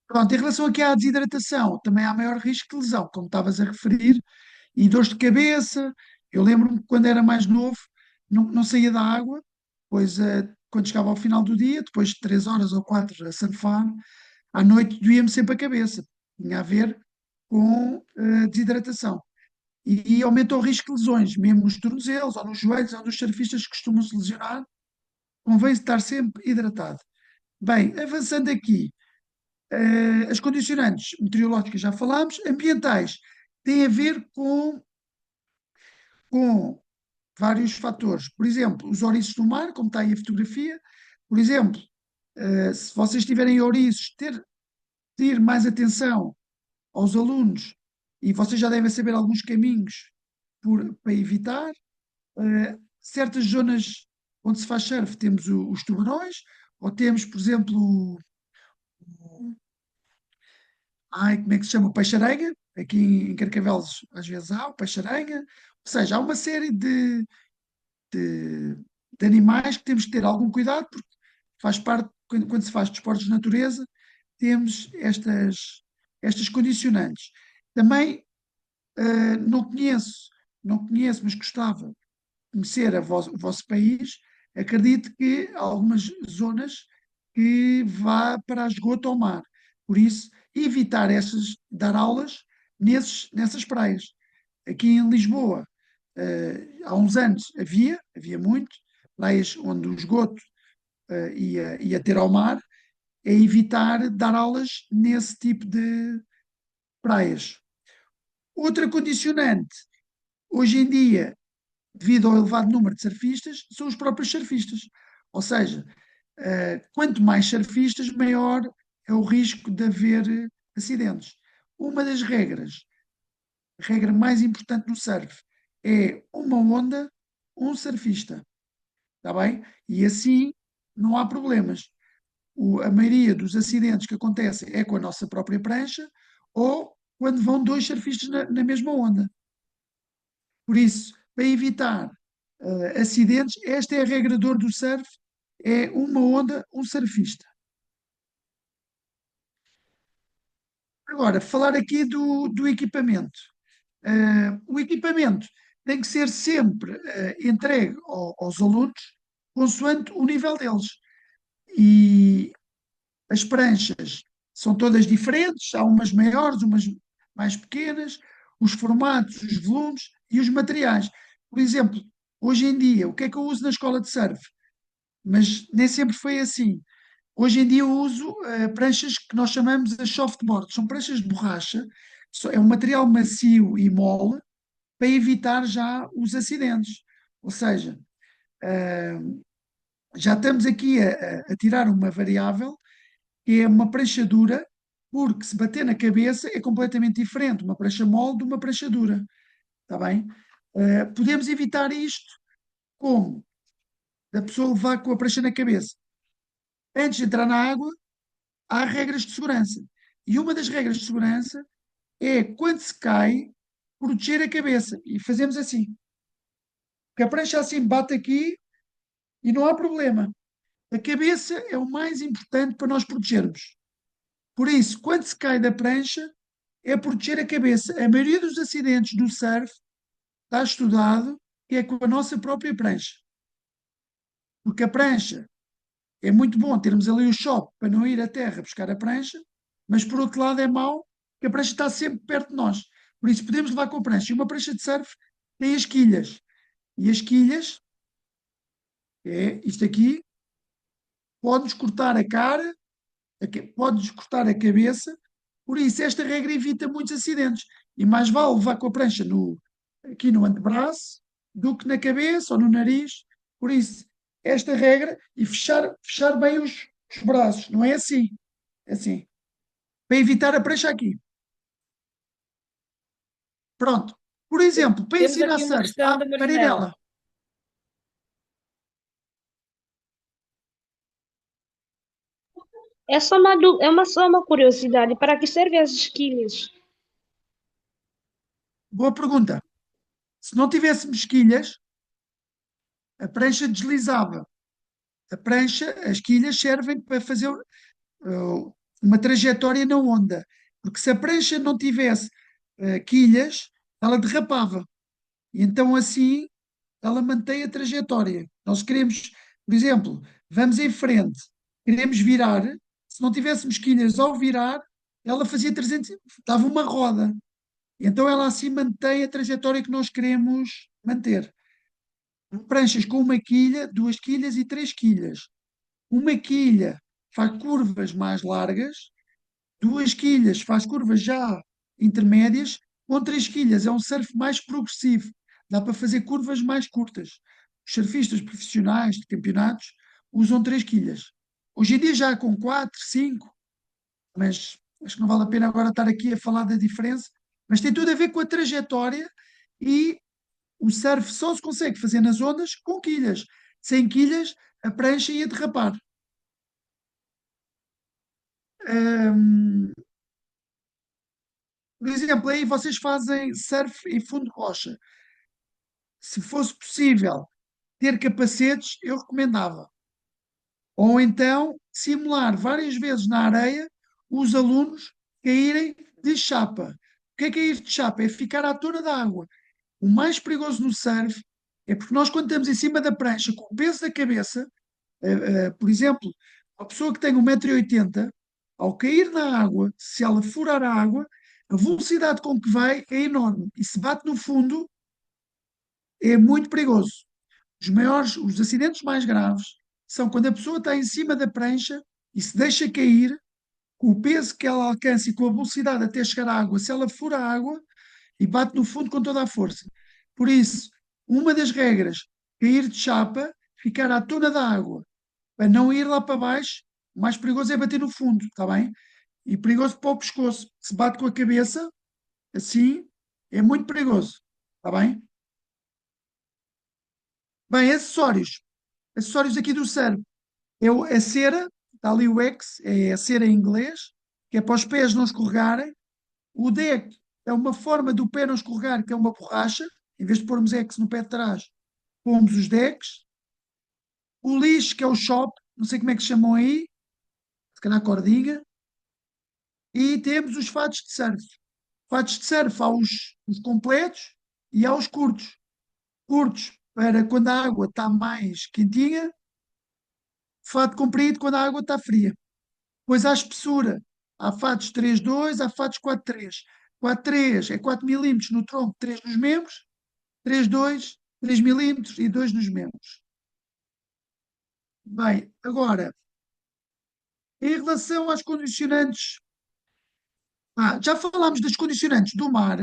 Pronto, em relação aqui à desidratação, também há maior risco de lesão, como estavas a referir, e dores de cabeça. Eu lembro-me que quando era mais novo, não saía da água, pois quando chegava ao final do dia, depois de 3 horas ou 4 a surfar, à noite doía-me sempre a cabeça. Tinha a ver com desidratação. E aumenta o risco de lesões, mesmo nos tornozelos ou nos joelhos, onde os surfistas costumam se lesionar, convém estar sempre hidratado. Bem, avançando aqui, as condicionantes meteorológicas já falámos, ambientais têm a ver com vários fatores. Por exemplo, os ouriços do mar, como está aí a fotografia. Por exemplo, se vocês tiverem ouriços, ter mais atenção aos alunos, e vocês já devem saber alguns caminhos para evitar. Certas zonas onde se faz surf, temos os tubarões, ou temos, por exemplo, como é que se chama? O peixe-aranha. Aqui em Carcavelos, às vezes há o peixe-aranha. Ou seja, há uma série de, de animais que temos que ter algum cuidado, porque faz parte, quando se faz desportos de natureza, temos estas condicionantes. Também não conheço, mas gostava de conhecer o vosso país. Acredito que há algumas zonas que vá para esgoto ao mar. Por isso, evitar dar aulas nessas praias. Aqui em Lisboa, há uns anos havia muito, praias onde o esgoto ia ter ao mar, é evitar dar aulas nesse tipo de praias. Outra condicionante, hoje em dia, devido ao elevado número de surfistas, são os próprios surfistas. Ou seja, quanto mais surfistas, maior é o risco de haver acidentes. Uma das regras, a regra mais importante no surf, é uma onda, um surfista. Está bem? E assim não há problemas. A maioria dos acidentes que acontecem é com a nossa própria prancha ou quando vão dois surfistas na mesma onda. Por isso, para evitar acidentes, esta é a regra de ouro do surf, é uma onda, um surfista. Agora, falar aqui do equipamento. O equipamento tem que ser sempre entregue aos alunos consoante o nível deles. E as pranchas são todas diferentes, há umas maiores, umas mais pequenas, os formatos, os volumes e os materiais. Por exemplo, hoje em dia, o que é que eu uso na escola de surf? mas nem sempre foi assim. Hoje em dia eu uso pranchas que nós chamamos as softboard, são pranchas de borracha, é um material macio e mole para evitar já os acidentes. Ou seja, eh, já estamos aqui a tirar uma variável que é uma prancha dura, porque se bater na cabeça é completamente diferente uma prancha mole de uma prancha dura. Está bem? Podemos evitar isto como? Da pessoa levar com a prancha na cabeça. Antes de entrar na água, há regras de segurança. E uma das regras de segurança é, quando se cai, proteger a cabeça. E fazemos assim. Porque a prancha assim bate aqui e não há problema. A cabeça é o mais importante para nós protegermos. Por isso, quando se cai da prancha, é proteger a cabeça. A maioria dos acidentes do surf está estudado que é com a nossa própria prancha. Porque a prancha é muito bom termos ali o choque para não ir à terra buscar a prancha, mas por outro lado é mau que a prancha está sempre perto de nós. Por isso podemos levar com a prancha. E uma prancha de surf tem as quilhas. E as quilhas, é isto aqui, pode-nos cortar a cara, pode-nos cortar a cabeça. Por isso, esta regra evita muitos acidentes. E mais vale levar com a prancha aqui no antebraço do que na cabeça ou no nariz. Por isso, esta regra e fechar bem os braços. Não é assim. É assim. Para evitar a prancha aqui. Pronto. Por exemplo, para Temos ensinar aqui uma surf questão à da Marinela. Marinela. Só uma curiosidade. Para que servem as esquilhas? Boa pergunta. Se não tivéssemos quilhas, a prancha deslizava. A prancha, as quilhas servem para fazer uma trajetória na onda. Porque se a prancha não tivesse quilhas, ela derrapava. E então assim ela mantém a trajetória. Nós queremos, por exemplo, vamos em frente, queremos virar, se não tivéssemos quilhas ao virar, ela fazia 300, dava uma roda. Então ela assim mantém a trajetória que nós queremos manter. Pranchas com uma quilha, duas quilhas e três quilhas. Uma quilha faz curvas mais largas, duas quilhas faz curvas já intermédias, com três quilhas é um surf mais progressivo, dá para fazer curvas mais curtas. Os surfistas profissionais de campeonatos usam três quilhas. Hoje em dia já com quatro, cinco, mas acho que não vale a pena agora estar aqui a falar da diferença, mas tem tudo a ver com a trajetória e o surf só se consegue fazer nas ondas com quilhas. Sem quilhas, a prancha ia derrapar. Hum, por exemplo, aí vocês fazem surf em fundo de rocha. Se fosse possível ter capacetes, eu recomendava. Ou então simular várias vezes na areia os alunos caírem de chapa. O que é cair de chapa? É ficar à tona da água. O mais perigoso no surf é porque nós, quando estamos em cima da prancha, com o peso da cabeça, por exemplo, a pessoa que tem 1,80 m, ao cair na água, se ela furar a água, a velocidade com que vai é enorme. E se bate no fundo, é muito perigoso. Os acidentes mais graves são quando a pessoa está em cima da prancha e se deixa cair, com o peso que ela alcança e com a velocidade até chegar à água, se ela fura a água e bate no fundo com toda a força. Por isso, uma das regras, cair de chapa, ficar à tona da água, para não ir lá para baixo, o mais perigoso é bater no fundo, está bem? E perigoso para o pescoço. Se bate com a cabeça, assim, é muito perigoso, está bem? Bem, acessórios. Acessórios aqui do surf. A cera, está ali o X, é a cera em inglês, que é para os pés não escorregarem. O deck é uma forma do pé não escorregar, que é uma borracha. Em vez de pormos X no pé de trás, pomos os decks. O lixo, que é o shop, não sei como é que se chamam aí, se calhar cordinha. E temos os fatos de surf. Fatos de surf há os completos e há os curtos. Curtos para quando a água está mais quentinha, fato comprido quando a água está fria. Depois há a espessura. Há fatos 3,2, há fatos 4,3. 4,3 é 4 milímetros no tronco, 3 nos membros. 3,2, 3 milímetros e 2 nos membros. Bem, agora, em relação às condicionantes, já falámos das condicionantes do mar,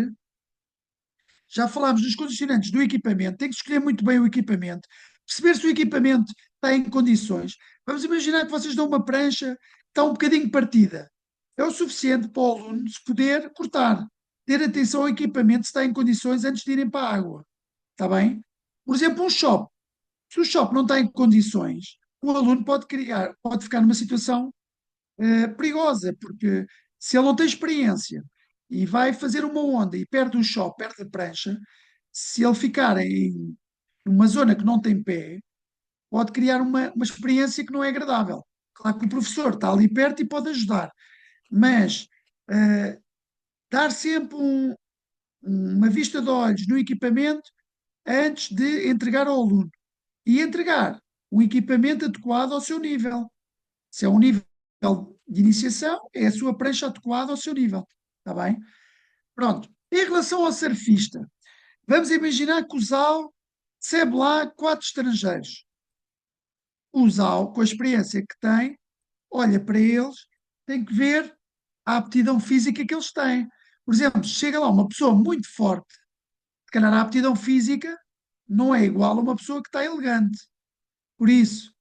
já falámos dos condicionantes do equipamento, tem que escolher muito bem o equipamento, perceber se o equipamento está em condições. Vamos imaginar que vocês dão uma prancha que está um bocadinho partida. É o suficiente para o aluno se poder cortar, ter atenção ao equipamento se está em condições antes de irem para a água. Está bem? Por exemplo, um shopping. Se o shopping não está em condições, o aluno pode ficar numa situação perigosa, porque se ele não tem experiência e vai fazer uma onda e perde o shopping, perde a prancha, se ele ficar em uma zona que não tem pé, pode criar uma experiência que não é agradável. Claro que o professor está ali perto e pode ajudar, mas eh, dar sempre uma vista de olhos no equipamento antes de entregar ao aluno e entregar um equipamento adequado ao seu nível. Se é um nível de iniciação, é a sua prancha adequada ao seu nível. Está bem? Pronto. Em relação ao surfista, vamos imaginar que o Zal recebe lá 4 estrangeiros. O Zal, com a experiência que tem, olha para eles, tem que ver a aptidão física que eles têm. Por exemplo, se chega lá uma pessoa muito forte, se calhar a aptidão física não é igual a uma pessoa que está elegante. Por isso,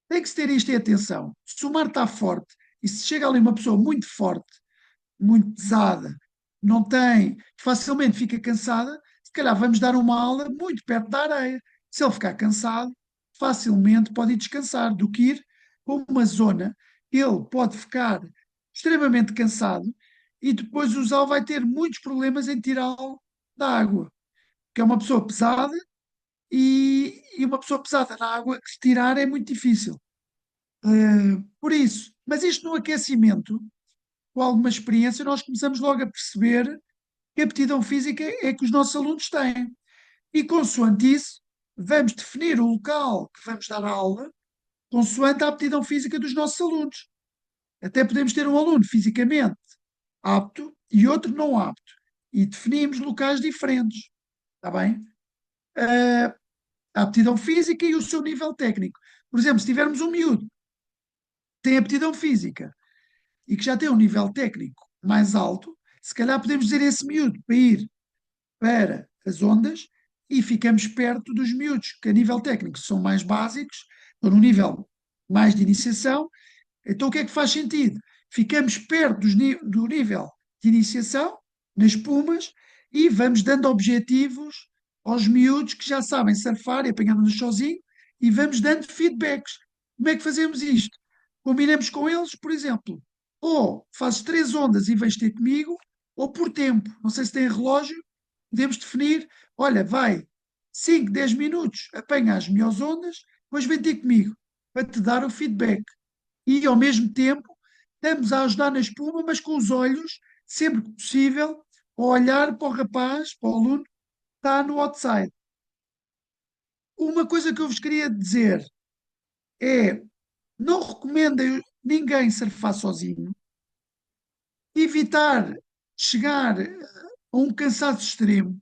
tem que se ter isto em atenção. Se o mar está forte e se chega ali uma pessoa muito forte, muito pesada, não tem, facilmente fica cansada, se calhar vamos dar uma aula muito perto da areia. Se ele ficar cansado, facilmente pode ir descansar, do que ir para uma zona, ele pode ficar extremamente cansado e depois o Zal vai ter muitos problemas em tirá-lo da água, porque é uma pessoa pesada e uma pessoa pesada na água que se tirar é muito difícil. Por isso, mas isto no aquecimento, com alguma experiência, nós começamos logo a perceber que aptidão física é que os nossos alunos têm. E consoante isso, vamos definir o local que vamos dar a aula, consoante a aptidão física dos nossos alunos. Até podemos ter um aluno fisicamente apto e outro não apto. E definimos locais diferentes. Está bem? A aptidão física e o seu nível técnico. Por exemplo, se tivermos um miúdo que tem aptidão física e que já tem um nível técnico mais alto, se calhar podemos dizer a esse miúdo para ir para as ondas e ficamos perto dos miúdos que a nível técnico são mais básicos, estão no nível mais de iniciação. Então o que é que faz sentido? Ficamos perto do nível de iniciação, nas espumas, e vamos dando objetivos aos miúdos que já sabem surfar e apanhamos-nos sozinho e vamos dando feedbacks. Como é que fazemos isto? Combinamos com eles, por exemplo, ou fazes 3 ondas e vens ter comigo, ou por tempo. Não sei se tem relógio, podemos definir, olha, vai 5, 10 minutos, apanha as melhores ondas, depois vem ter comigo para te dar o feedback. E ao mesmo tempo estamos a ajudar na espuma, mas com os olhos, sempre que possível, a olhar para o rapaz, para o aluno que está no outside. Uma coisa que eu vos queria dizer é, não recomendo ninguém surfar sozinho, evitar chegar a um cansaço extremo,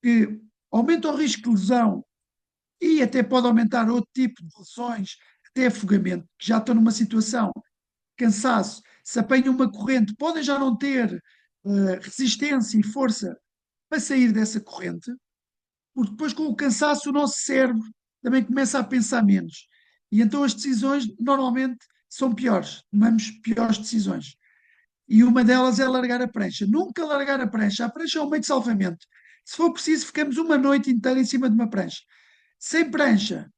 que aumenta o risco de lesão e até pode aumentar outro tipo de lesões, até afogamento, que já estão numa situação de cansaço, se apanham uma corrente, podem já não ter resistência e força para sair dessa corrente, porque depois com o cansaço o nosso cérebro também começa a pensar menos. E então as decisões normalmente são piores, tomamos piores decisões. E uma delas é largar a prancha. Nunca largar a prancha. A prancha é um meio de salvamento. Se for preciso, ficamos uma noite inteira em cima de uma prancha. Sem prancha,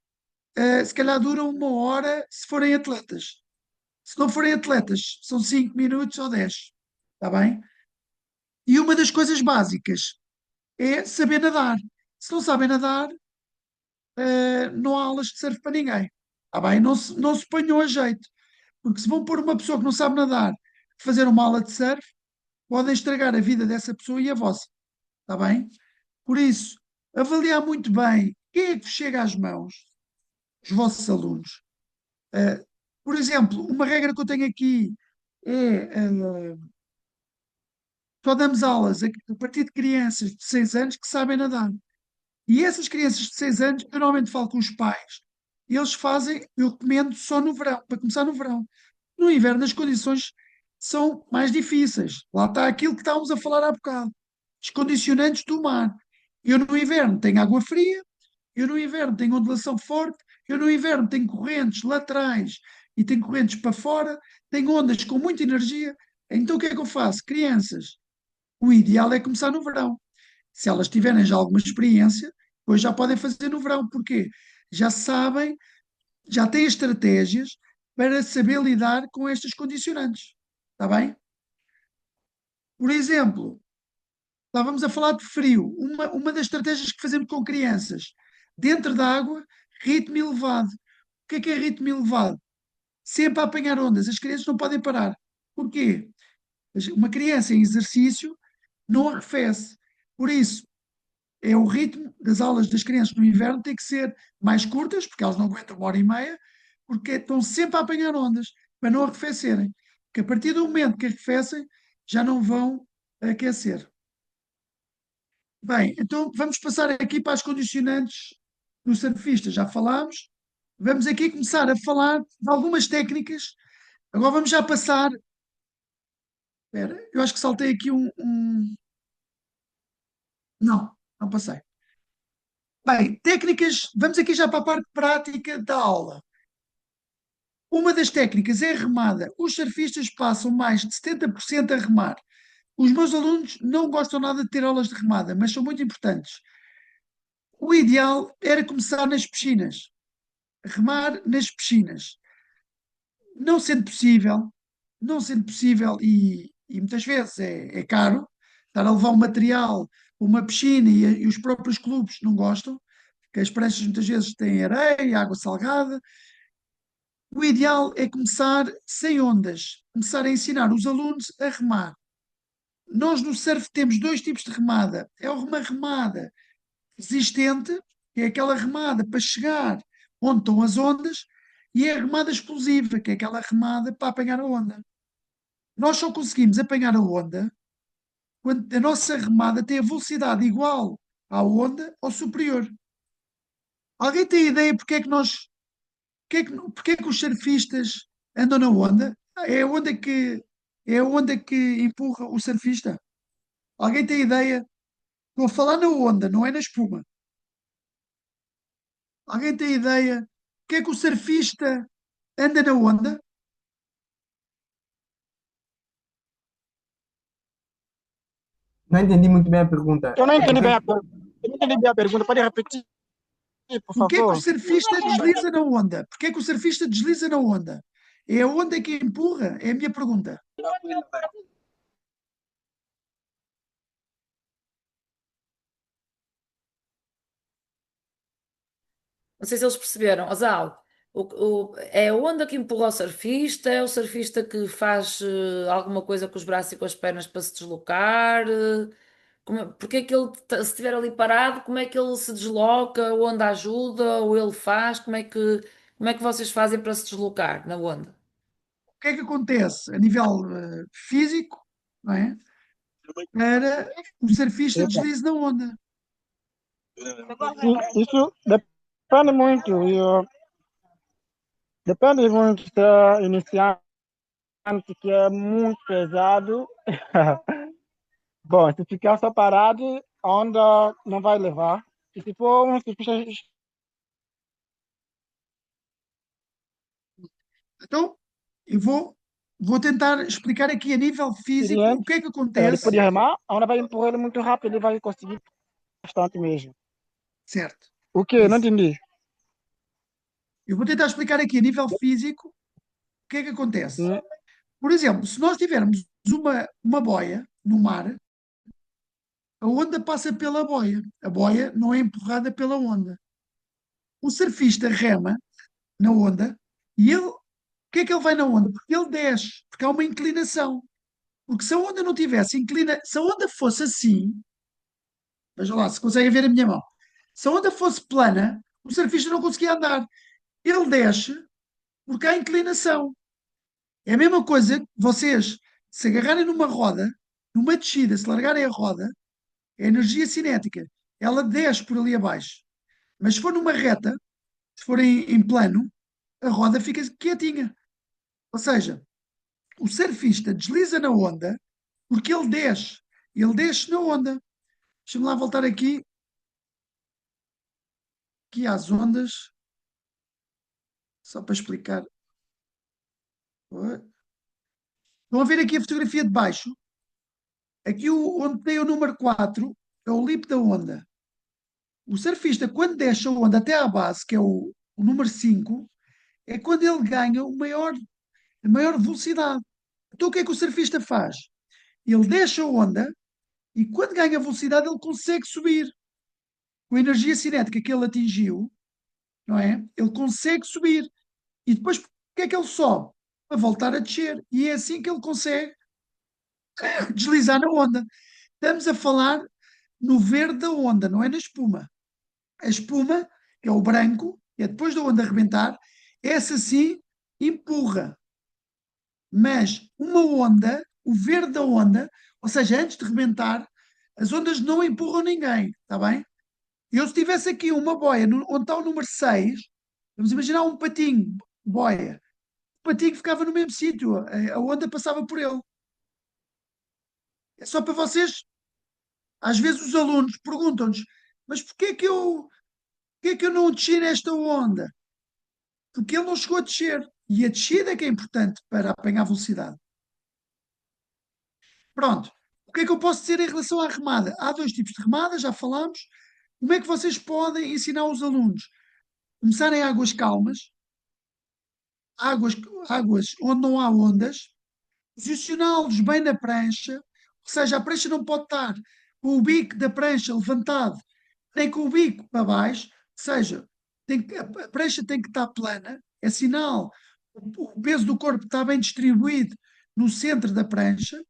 se calhar duram 1 hora se forem atletas. Se não forem atletas, são 5 minutos ou 10. Está bem? E uma das coisas básicas é saber nadar. Se não sabem nadar, não há aulas de surf para ninguém. Está bem? Não se ponham a jeito. Porque se vão pôr uma pessoa que não sabe nadar fazer uma aula de surf, podem estragar a vida dessa pessoa e a vossa. Está bem? Por isso, avaliar muito bem quem é que vos chega às mãos, os vossos alunos. Uh, por exemplo, uma regra que eu tenho aqui é só damos aulas a partir de crianças de 6 anos que sabem nadar. E essas crianças de 6 anos, eu normalmente falo com os pais eles fazem, eu recomendo só no verão, para começar no verão. No inverno as condições são mais difíceis. Lá está aquilo que estávamos a falar há bocado. Os condicionantes do mar. Eu no inverno tenho água fria, eu no inverno tenho ondulação forte, eu no inverno tenho correntes laterais e tenho correntes para fora, tenho ondas com muita energia. Então o que é que eu faço? Crianças, o ideal é começar no verão. Se elas tiverem já alguma experiência, depois já podem fazer no verão. Porquê? Já sabem, já têm estratégias para saber lidar com estas condicionantes. Está bem? Por exemplo, estávamos a falar de frio. Uma das estratégias que fazemos com crianças, dentro da água, ritmo elevado. O que é ritmo elevado? Sempre a apanhar ondas. As crianças não podem parar. Porquê? Uma criança em exercício não arrefece. Por isso, é o ritmo das aulas das crianças no inverno tem que ser mais curtas, porque elas não aguentam 1 hora e meia, porque estão sempre a apanhar ondas, para não arrefecerem. Porque a partir do momento que arrefecem, já não vão aquecer. Bem, então vamos passar aqui para as condicionantes do surfista. Já falámos. Vamos aqui começar a falar de algumas técnicas. Agora vamos já passar. Espera, eu acho que saltei aqui Não, não passei. Bem, técnicas. Vamos aqui já para a parte prática da aula. Uma das técnicas é a remada. Os surfistas passam mais de 70% a remar. Os meus alunos não gostam nada de ter aulas de remada, mas são muito importantes. O ideal era começar nas piscinas, remar nas piscinas. Não sendo possível, não sendo possível, e muitas vezes é caro, estar a levar um material, uma piscina e os próprios clubes não gostam, porque as pranchas muitas vezes têm areia, água salgada. O ideal é começar sem ondas, começar a ensinar os alunos a remar. Nós no surf temos dois tipos de remada. É uma remada resistente, que é aquela remada para chegar onde estão as ondas, e é a remada explosiva, que é aquela remada para apanhar a onda. Nós só conseguimos apanhar a onda quando a nossa remada tem a velocidade igual à onda ou superior. Alguém tem ideia porque é que os surfistas andam na onda? É a onda que empurra o surfista. Alguém tem ideia? Estou a falar na onda, não é na espuma. Alguém tem ideia? Porque é que o surfista anda na onda? Não entendi muito bem a pergunta. Eu não entendi bem a pergunta. Eu não entendi bem a pergunta. Pode repetir, por Porque é que o favor? surfista desliza na onda? Porque é que o surfista desliza na onda? É a onda que empurra? É a minha pergunta. Não sei se eles perceberam. Osal, é a onda que empurra o surfista? É o surfista que faz alguma coisa com os braços e com as pernas para se deslocar? Porque é que ele, se estiver ali parado, como é que ele se desloca? A onda ajuda? Ou ele faz? Como é que vocês fazem para se deslocar na onda? O que é que acontece a nível físico, não é? Para o surfista Epa. deslize na onda. Isso depende muito. Depende muito se é iniciante que é muito pesado. Bom, se ficar só parado, a onda não vai levar. E se for um surfista Então, eu vou tentar explicar aqui a nível físico o experiente, que é que ele acontece. pode remar, a onda vai empurrar ele muito rápido, ele vai conseguir bastante mesmo. Certo. O quê? Não Isso. entendi. Eu vou tentar explicar aqui a nível físico o que é que acontece. Hum, Por exemplo, se nós tivermos uma boia no mar, a onda passa pela boia. A boia não é empurrada pela onda. O surfista rema na onda e ele, o que é que ele vai na onda? Porque ele desce, porque há uma inclinação. Porque se a onda não tivesse se a onda fosse assim, veja lá, se conseguem ver a minha mão, se a onda fosse plana, o surfista não conseguia andar. Ele desce porque há inclinação. É a mesma coisa que vocês se agarrarem numa roda, numa descida, se largarem a roda, é energia cinética. Ela desce por ali abaixo. Mas se for numa reta, se for em plano, a roda fica quietinha. Ou seja, o surfista desliza na onda porque ele desce. Ele desce na onda. Deixa-me lá voltar aqui às ondas, só para explicar. Oi. Estão a ver aqui a fotografia de baixo? Aqui onde tem o número 4 é o lip da onda. O surfista, quando desce a onda até à base, que é o número 5, é quando ele ganha a maior velocidade. Então o que é que o surfista faz? Ele deixa a onda e quando ganha velocidade ele consegue subir. Com a energia cinética que ele atingiu, não é? Ele consegue subir. E depois, o que é que ele sobe? A voltar a descer. E é assim que ele consegue deslizar na onda. Estamos a falar no verde da onda, não é na espuma. A espuma, que é o branco, que é depois da onda arrebentar, essa sim empurra. Mas uma onda, o verde da onda, ou seja, antes de rebentar, as ondas não empurram ninguém, está bem? Eu, se tivesse aqui uma boia onde está o número 6, vamos imaginar um patinho, boia. O patinho ficava no mesmo sítio, a onda passava por ele. É só para vocês, às vezes os alunos perguntam-nos, mas porquê que eu não desci nesta onda? Porque ele não chegou a descer. E a descida é que é importante para apanhar velocidade. Pronto. O que é que eu posso dizer em relação à remada? Há dois tipos de remada, já falámos. Como é que vocês podem ensinar os alunos? Começar em águas calmas, águas, águas onde não há ondas, posicioná-los bem na prancha, ou seja, a prancha não pode estar com o bico da prancha levantado, nem com o bico para baixo, ou seja, a prancha tem que estar plana, é sinal, o peso do corpo está bem distribuído no centro da prancha,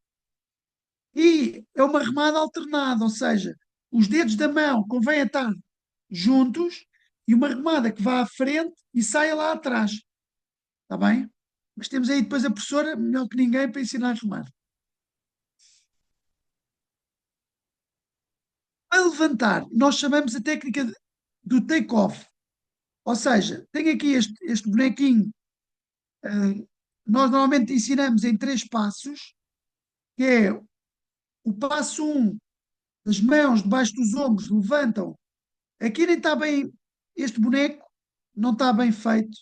e é uma remada alternada, ou seja, os dedos da mão convém estar juntos e uma remada que vá à frente e saia lá atrás. Está bem? Mas temos aí depois a professora, melhor que ninguém, para ensinar a remar. A levantar, nós chamamos a técnica do take-off. Ou seja, tem aqui este bonequinho. Nós normalmente ensinamos em 3 passos, que é o passo 1, as mãos debaixo dos ombros levantam. Aqui nem está bem, este boneco não está bem feito,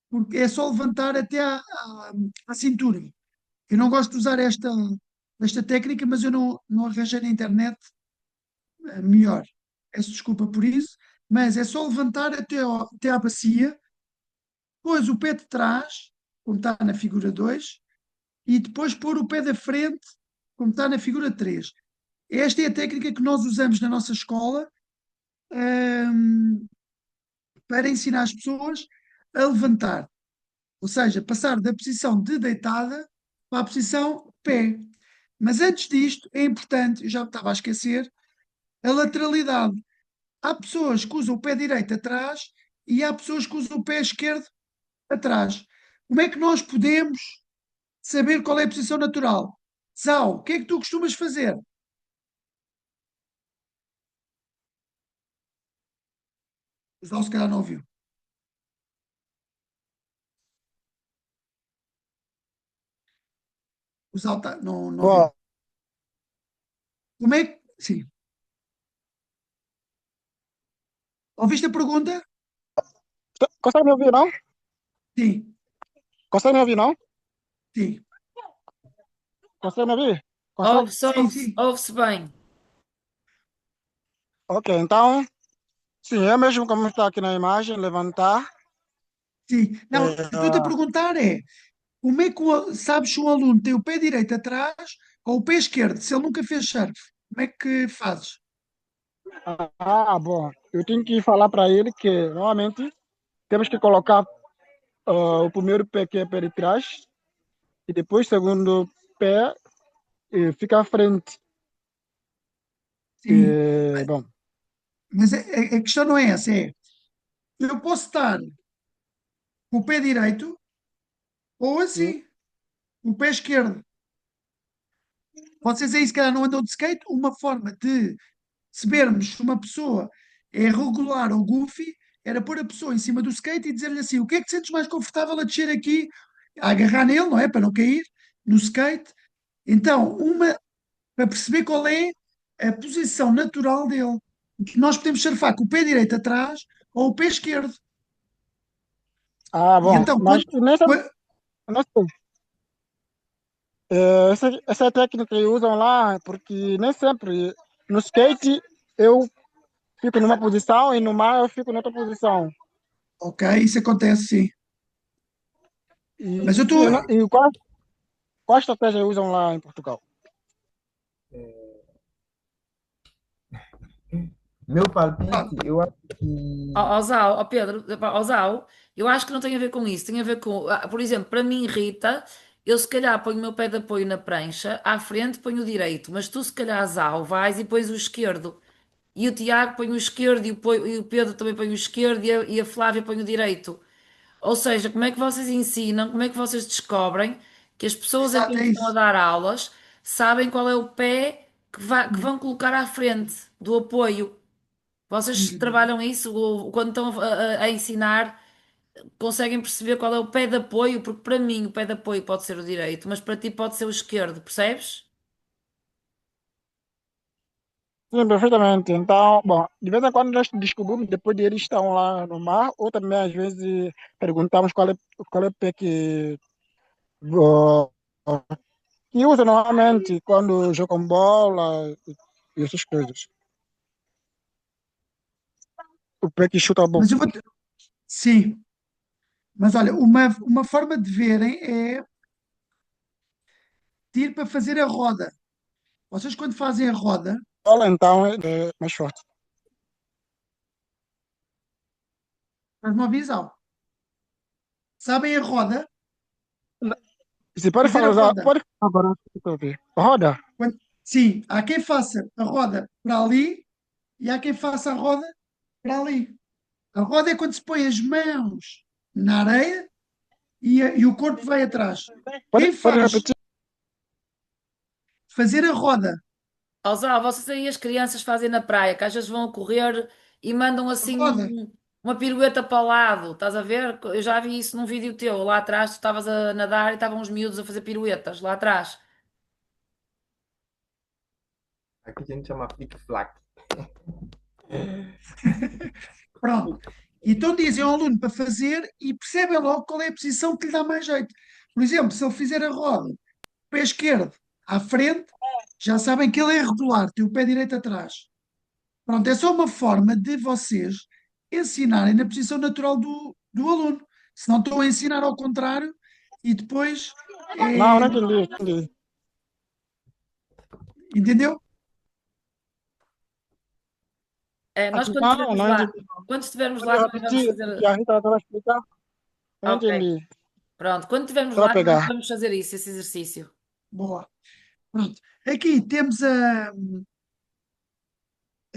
porque é só levantar até à cintura. Eu não gosto de usar esta técnica, mas eu não arranjei na internet melhor. Peço desculpa por isso, mas é só levantar até à bacia, depois o pé de trás, como está na figura 2, e depois pôr o pé da frente, como está na figura 3. Esta é a técnica que nós usamos na nossa escola, hum, para ensinar as pessoas a levantar. Ou seja, passar da posição de deitada para a posição pé. Mas antes disto, é importante, eu já me estava a esquecer, a lateralidade. Há pessoas que usam o pé direito atrás e há pessoas que usam o pé esquerdo atrás. Como é que nós podemos saber qual é a posição natural? Zau, o que é que tu costumas fazer? O Zau se calhar não ouviu. O Zau não ouviu. Boa. Como é que... Sim. Ouviste a pergunta? Consegue me ouvir, não? Sim, Consegue me ouvir, não? sim. Consegue me ouvir? Consegue? Ouve-se, Sim, ouve-se, sim. ouve-se bem. Ok, então, sim, é mesmo como está aqui na imagem, levantar. Sim. Não, eu estou-te a É, perguntar como é que sabes se um aluno tem o pé direito atrás ou o pé esquerdo, se ele nunca fez surf? Como é que fazes? bom, eu tenho que falar para ele que, normalmente, temos que colocar o primeiro pé que é pé de trás e depois o segundo pé fica à frente. Sim, Bom, mas a questão não é essa, eu posso estar com o pé direito ou sim, assim, o pé esquerdo. Vocês aí se calhar não andam de skate, uma forma de sabermos se uma pessoa é regular ou goofy era pôr a pessoa em cima do skate e dizer-lhe assim: o que é que te sentes mais confortável a descer aqui, a agarrar nele, não é? Para não cair, no skate. Então, para perceber qual é a posição natural dele. Nós podemos surfar com o pé direito atrás ou o pé esquerdo. Ah, E bom, então, mas nessa, qua- não sei, essa técnica que usam lá, porque nem sempre no skate eu fico numa posição e no mar eu fico noutra posição. ok, isso acontece sim. Mas eu Sim, estou. e qual estratégia usam lá em Portugal? Meu palpite, eu acho que. Ó Zau, ó Pedro, ó Zau, eu acho que não tem a ver com isso, tem a ver com, por exemplo, para mim irrita, eu se calhar ponho o meu pé de apoio na prancha, à frente ponho o direito, mas tu se calhar, Zau, vais e pões o esquerdo, e o Tiago põe o esquerdo, e o Pedro também põe o esquerdo, e a Flávia põe o direito. Ou seja, como é que vocês ensinam, como é que vocês descobrem que as pessoas a Exato, quem é estão a isso. dar aulas sabem qual é o pé que vão colocar à frente do apoio? Vocês Uhum. trabalham isso ou quando estão a ensinar, conseguem perceber qual é o pé de apoio? Porque para mim o pé de apoio pode ser o direito, mas para ti pode ser o esquerdo, percebes? Sim, perfeitamente. Então, bom, de vez em quando nós descobrimos, depois de eles estão lá no mar, ou também às vezes perguntamos qual é o pé uh, que usa normalmente quando jogam bola e essas coisas. O pé que chuta a bola. Mas eu vou. Sim, mas olha, uma forma de verem é de ir para fazer a roda. Vocês, quando fazem a roda, Então é mais forte. faz uma visão. Sabem a roda? Você pode Fazer a falar, roda. pode falar agora, roda. Sim, há quem faça a roda para ali e há quem faça a roda para ali. A roda é quando se põe as mãos na areia e o corpo vai atrás. Pode, Quem pode faz repetir. Ó fazer a roda, Zá, vocês aí as crianças fazem na praia, que às vezes vão a correr e mandam a assim roda, uma pirueta para o lado, estás a ver? Eu já vi isso num vídeo teu, lá atrás tu estavas a nadar e estavam os miúdos a fazer piruetas, lá atrás. Aqui a gente chama flick-flack. pronto. Então dizem ao aluno para fazer e percebem logo qual é a posição que lhe dá mais jeito. Por exemplo, se ele fizer a roda, pé esquerdo à frente, já sabem que ele é regular, tem o pé direito atrás. Pronto, é só uma forma de vocês ensinarem na posição natural do aluno. Se não estão a ensinar ao contrário e depois Não, é, não entendi, entendi. entendeu? É, nós Não, não entendi. quando estivermos Pode lá também vamos repetir o que fazer. a Rita estava a explicar? Não Ok, entendi. pronto, quando estivermos Só lá também pegar. vamos fazer isso, esse exercício. Boa. Pronto. Aqui temos a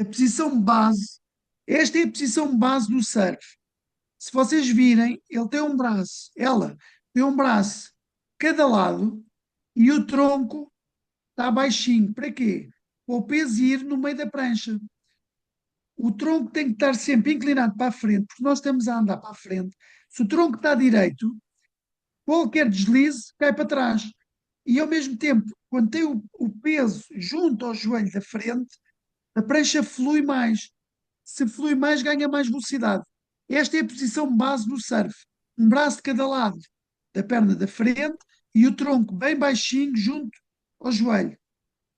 posição base. Esta é a posição base do surf. Se vocês virem, ele tem um braço, ela tem um braço cada lado e o tronco está baixinho. Para quê? Para o peso ir no meio da prancha. O tronco tem que estar sempre inclinado para a frente, porque nós estamos a andar para a frente. Se o tronco está direito, qualquer deslize cai para trás. E ao mesmo tempo, quando tem o peso junto ao joelho da frente, a prancha flui mais. Se flui mais, ganha mais velocidade. Esta é a posição base do surf. Um braço de cada lado da perna da frente e o tronco bem baixinho junto ao joelho.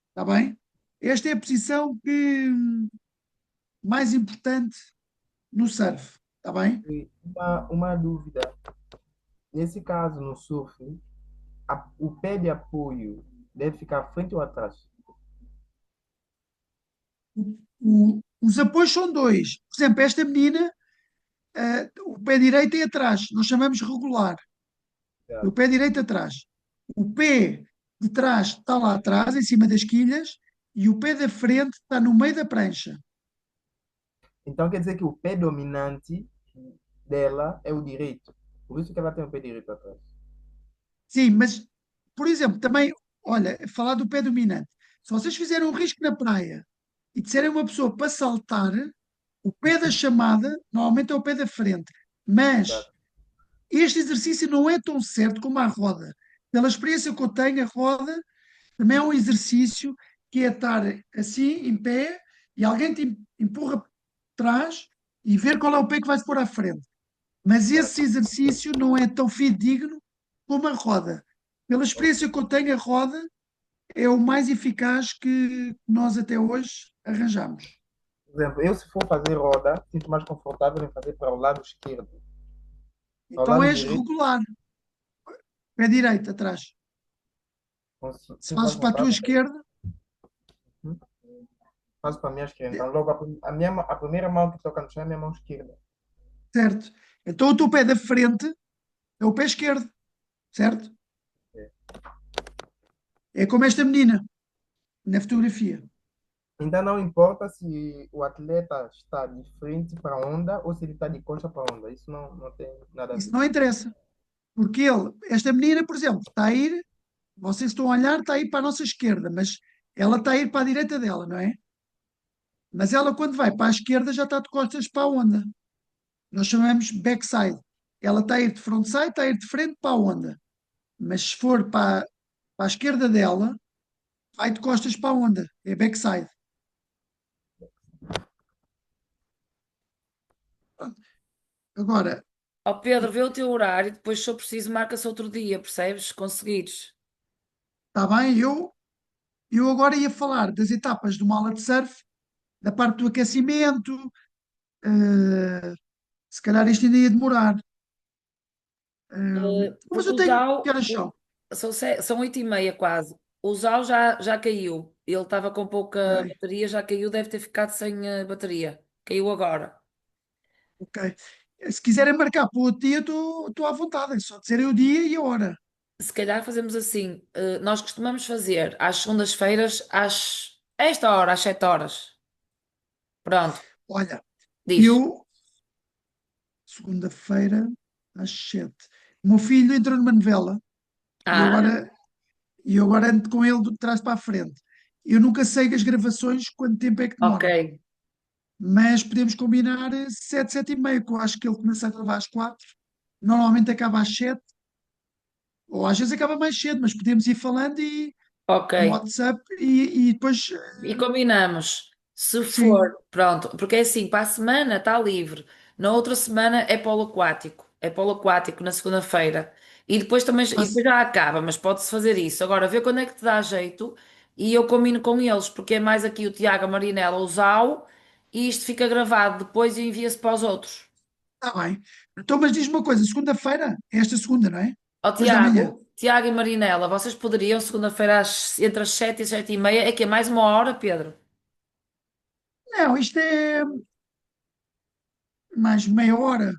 Está bem? Esta é a posição mais importante no surf. Está bem? E uma dúvida. Nesse caso, no surf, o pé de apoio deve ficar à frente ou atrás? Os apoios são dois. Por exemplo, esta menina, o pé direito é atrás. Nós chamamos regular. O Certo. pé direito atrás. O pé de trás está lá atrás, em cima das quilhas, e o pé da frente está no meio da prancha. Então quer dizer que o pé dominante dela é o direito. Por isso que ela tem o pé direito atrás. Sim, mas, por exemplo, também, olha, falar do pé dominante. Se vocês fizerem um risco na praia e disserem a uma pessoa para saltar, O pé da chamada normalmente é o pé da frente, mas Exato. este exercício não é tão certo como a roda. Pela experiência que eu tenho, a roda também é um exercício que é estar assim, em pé, e alguém te empurra para trás e ver qual é o pé que vais pôr à frente. Mas esse Exato. exercício não é tão fidedigno como a roda. Pela experiência que eu tenho, a roda é o mais eficaz que nós até hoje arranjamos. Por exemplo, eu se for fazer roda, sinto mais confortável em fazer para o lado esquerdo. Para o Então lado és direito, regular, pé direito atrás. Se sinto mais fazes para a tua confortável. esquerda, Uhum. Faço para a minha esquerda. Então, logo a primeira mão que toca no chão é a minha mão esquerda. certo? Então o teu pé da frente é o pé esquerdo, certo? É. É como esta menina na fotografia. Ainda não importa se o atleta está de frente para a onda ou se ele está de costa para a onda. Isso não tem nada a Isso ver. não interessa. Porque esta menina, por exemplo, está a ir, vocês estão a olhar, está a ir para a nossa esquerda, mas ela está a ir para a direita dela, não é? Mas ela, quando vai para a esquerda, já está de costas para a onda. Nós chamamos backside. Ela está a ir de frontside, está a ir de frente para a onda. Mas se for para a esquerda dela, vai de costas para a onda. É backside. Pronto. Agora, Ó Pedro, vê o teu horário, depois se eu preciso marca-se outro dia, percebes? Se conseguires. está bem, eu agora ia falar das etapas de uma aula de surf, da parte do aquecimento, se calhar isto ainda ia demorar. Mas Porque eu o tenho que Zau, horas são? são 8h30 quase. O Zau já caiu. Ele estava com pouca Ok, bateria, já caiu, deve ter ficado sem bateria. Caiu agora. ok. Se quiserem marcar para o outro dia, estou à vontade. É só dizerem o dia e a hora. Se calhar fazemos assim. Nós costumamos fazer às segundas-feiras, a esta hora, às 7 horas. Pronto, Olha, diz. eu, segunda-feira, às 7. O meu filho entrou numa novela e eu Ah, agora, e eu agora ando com ele de trás para a frente. Eu nunca sei as gravações quanto tempo é que ok. demoram, mas podemos combinar 7, 7h30, que eu acho que ele começa a gravar às 4. Normalmente acaba às 7, ou às vezes acaba mais cedo, mas podemos ir falando Ok. no WhatsApp e depois, E combinamos. Se for, sim, pronto, porque é assim, para a semana está livre. Na outra semana é polo aquático. É polo aquático na segunda-feira. E depois já acaba, mas pode-se fazer isso. Agora, vê quando é que te dá jeito e eu combino com eles, porque é mais aqui o Tiago, a Marinela, o Zau, e isto fica gravado depois e envia-se para os outros. está bem. Então, mas diz-me uma coisa, segunda-feira, é esta segunda, não é? Ó Depois da manhã. Tiago e Marinela, vocês poderiam segunda-feira entre as 7 e 7h30, é que é mais uma hora, Pedro? Não, isto é mais meia hora.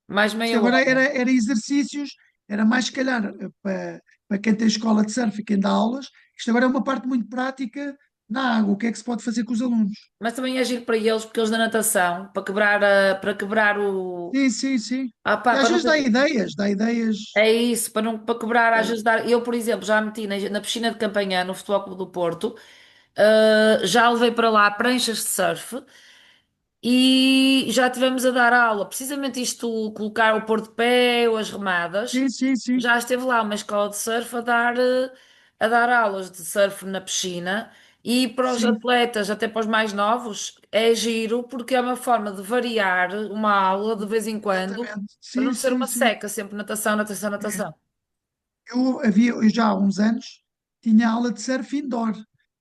Mais Isto meia agora hora. era exercícios, era mais se calhar para quem tem escola de surf e quem dá aulas. Isto agora é uma parte muito prática na água. O que é que se pode fazer com os alunos? Mas também é giro para eles, porque eles da natação, para quebrar o. Sim, sim, sim. Ah, E pá, às para não vezes ter. dá ideias. É isso, para, não, para quebrar, às É, vezes dar. Eu, por exemplo, já meti na piscina de Campanhã, no Futebol Clube do Porto, já levei para lá pranchas de surf e já tivemos a dar aula. Precisamente isto, colocar o pôr de pé ou as remadas. sim, sim, sim. Já esteve lá uma escola de surf a dar aulas de surf na piscina e para os Sim, atletas, até para os mais novos, é giro porque é uma forma de variar uma aula de vez em quando, exatamente. para Sim, não ser sim, uma sim. seca, sempre natação, natação, natação. Eu já há uns anos tinha aula de surf indoor.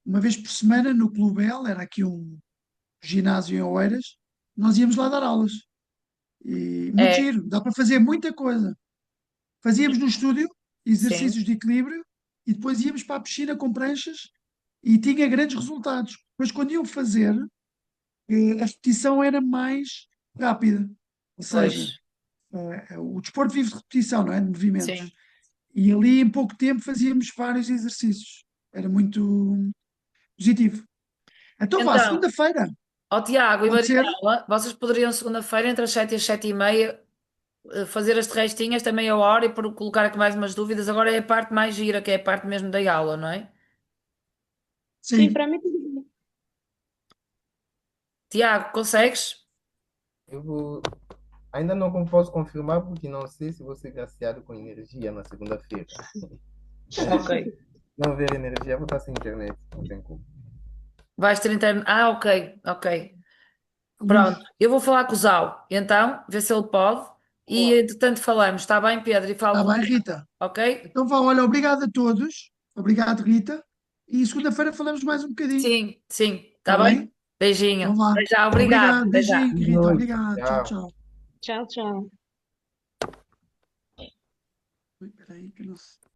Uma vez por semana no Clube L, era aqui um ginásio em Oeiras, nós íamos lá dar aulas. E muito É, giro, dá para fazer muita coisa. Fazíamos no estúdio sim, exercícios de equilíbrio e depois íamos para a piscina com pranchas e tinha grandes resultados. Mas quando iam fazer, a repetição era mais rápida. Ou seja, pois, o desporto vive de repetição, não é? De movimentos. sim. E ali em pouco tempo fazíamos vários exercícios. Era muito positivo. Então vá, Então, segunda-feira, ó Tiago e pode ser? Marinela, vocês poderiam segunda-feira, entre as 7 e as 7h30, fazer este restinho, esta meia hora e por colocar aqui mais umas dúvidas. Agora é a parte mais gira, que é a parte mesmo da aula, não é? Sim, Sim, para mim tudo bem. Tiago, consegues? Eu vou. Ainda não posso confirmar porque não sei se vou ser graciado com energia na segunda-feira. Ok. Não haver energia, vou estar sem internet. Não tem como. Vais ter internet. Ah, ok, ok. Luís, Pronto, eu vou falar com o Zau, então, ver se ele pode. E entretanto falamos, está bem, Pedro? E falo está com bem, ele, Rita. ok? Então vá, olha, obrigado a todos. Obrigado, Rita. E segunda-feira falamos mais um bocadinho. Sim, sim, está Está bem? bem? Então Beijinho. vá. Até já, obrigado. Obrigado, Até já. beijinho, Boa Rita. noite. Obrigado. Tchau, Tchau. tchau. Tchau, tchau. Ui, espera aí que eu não sei.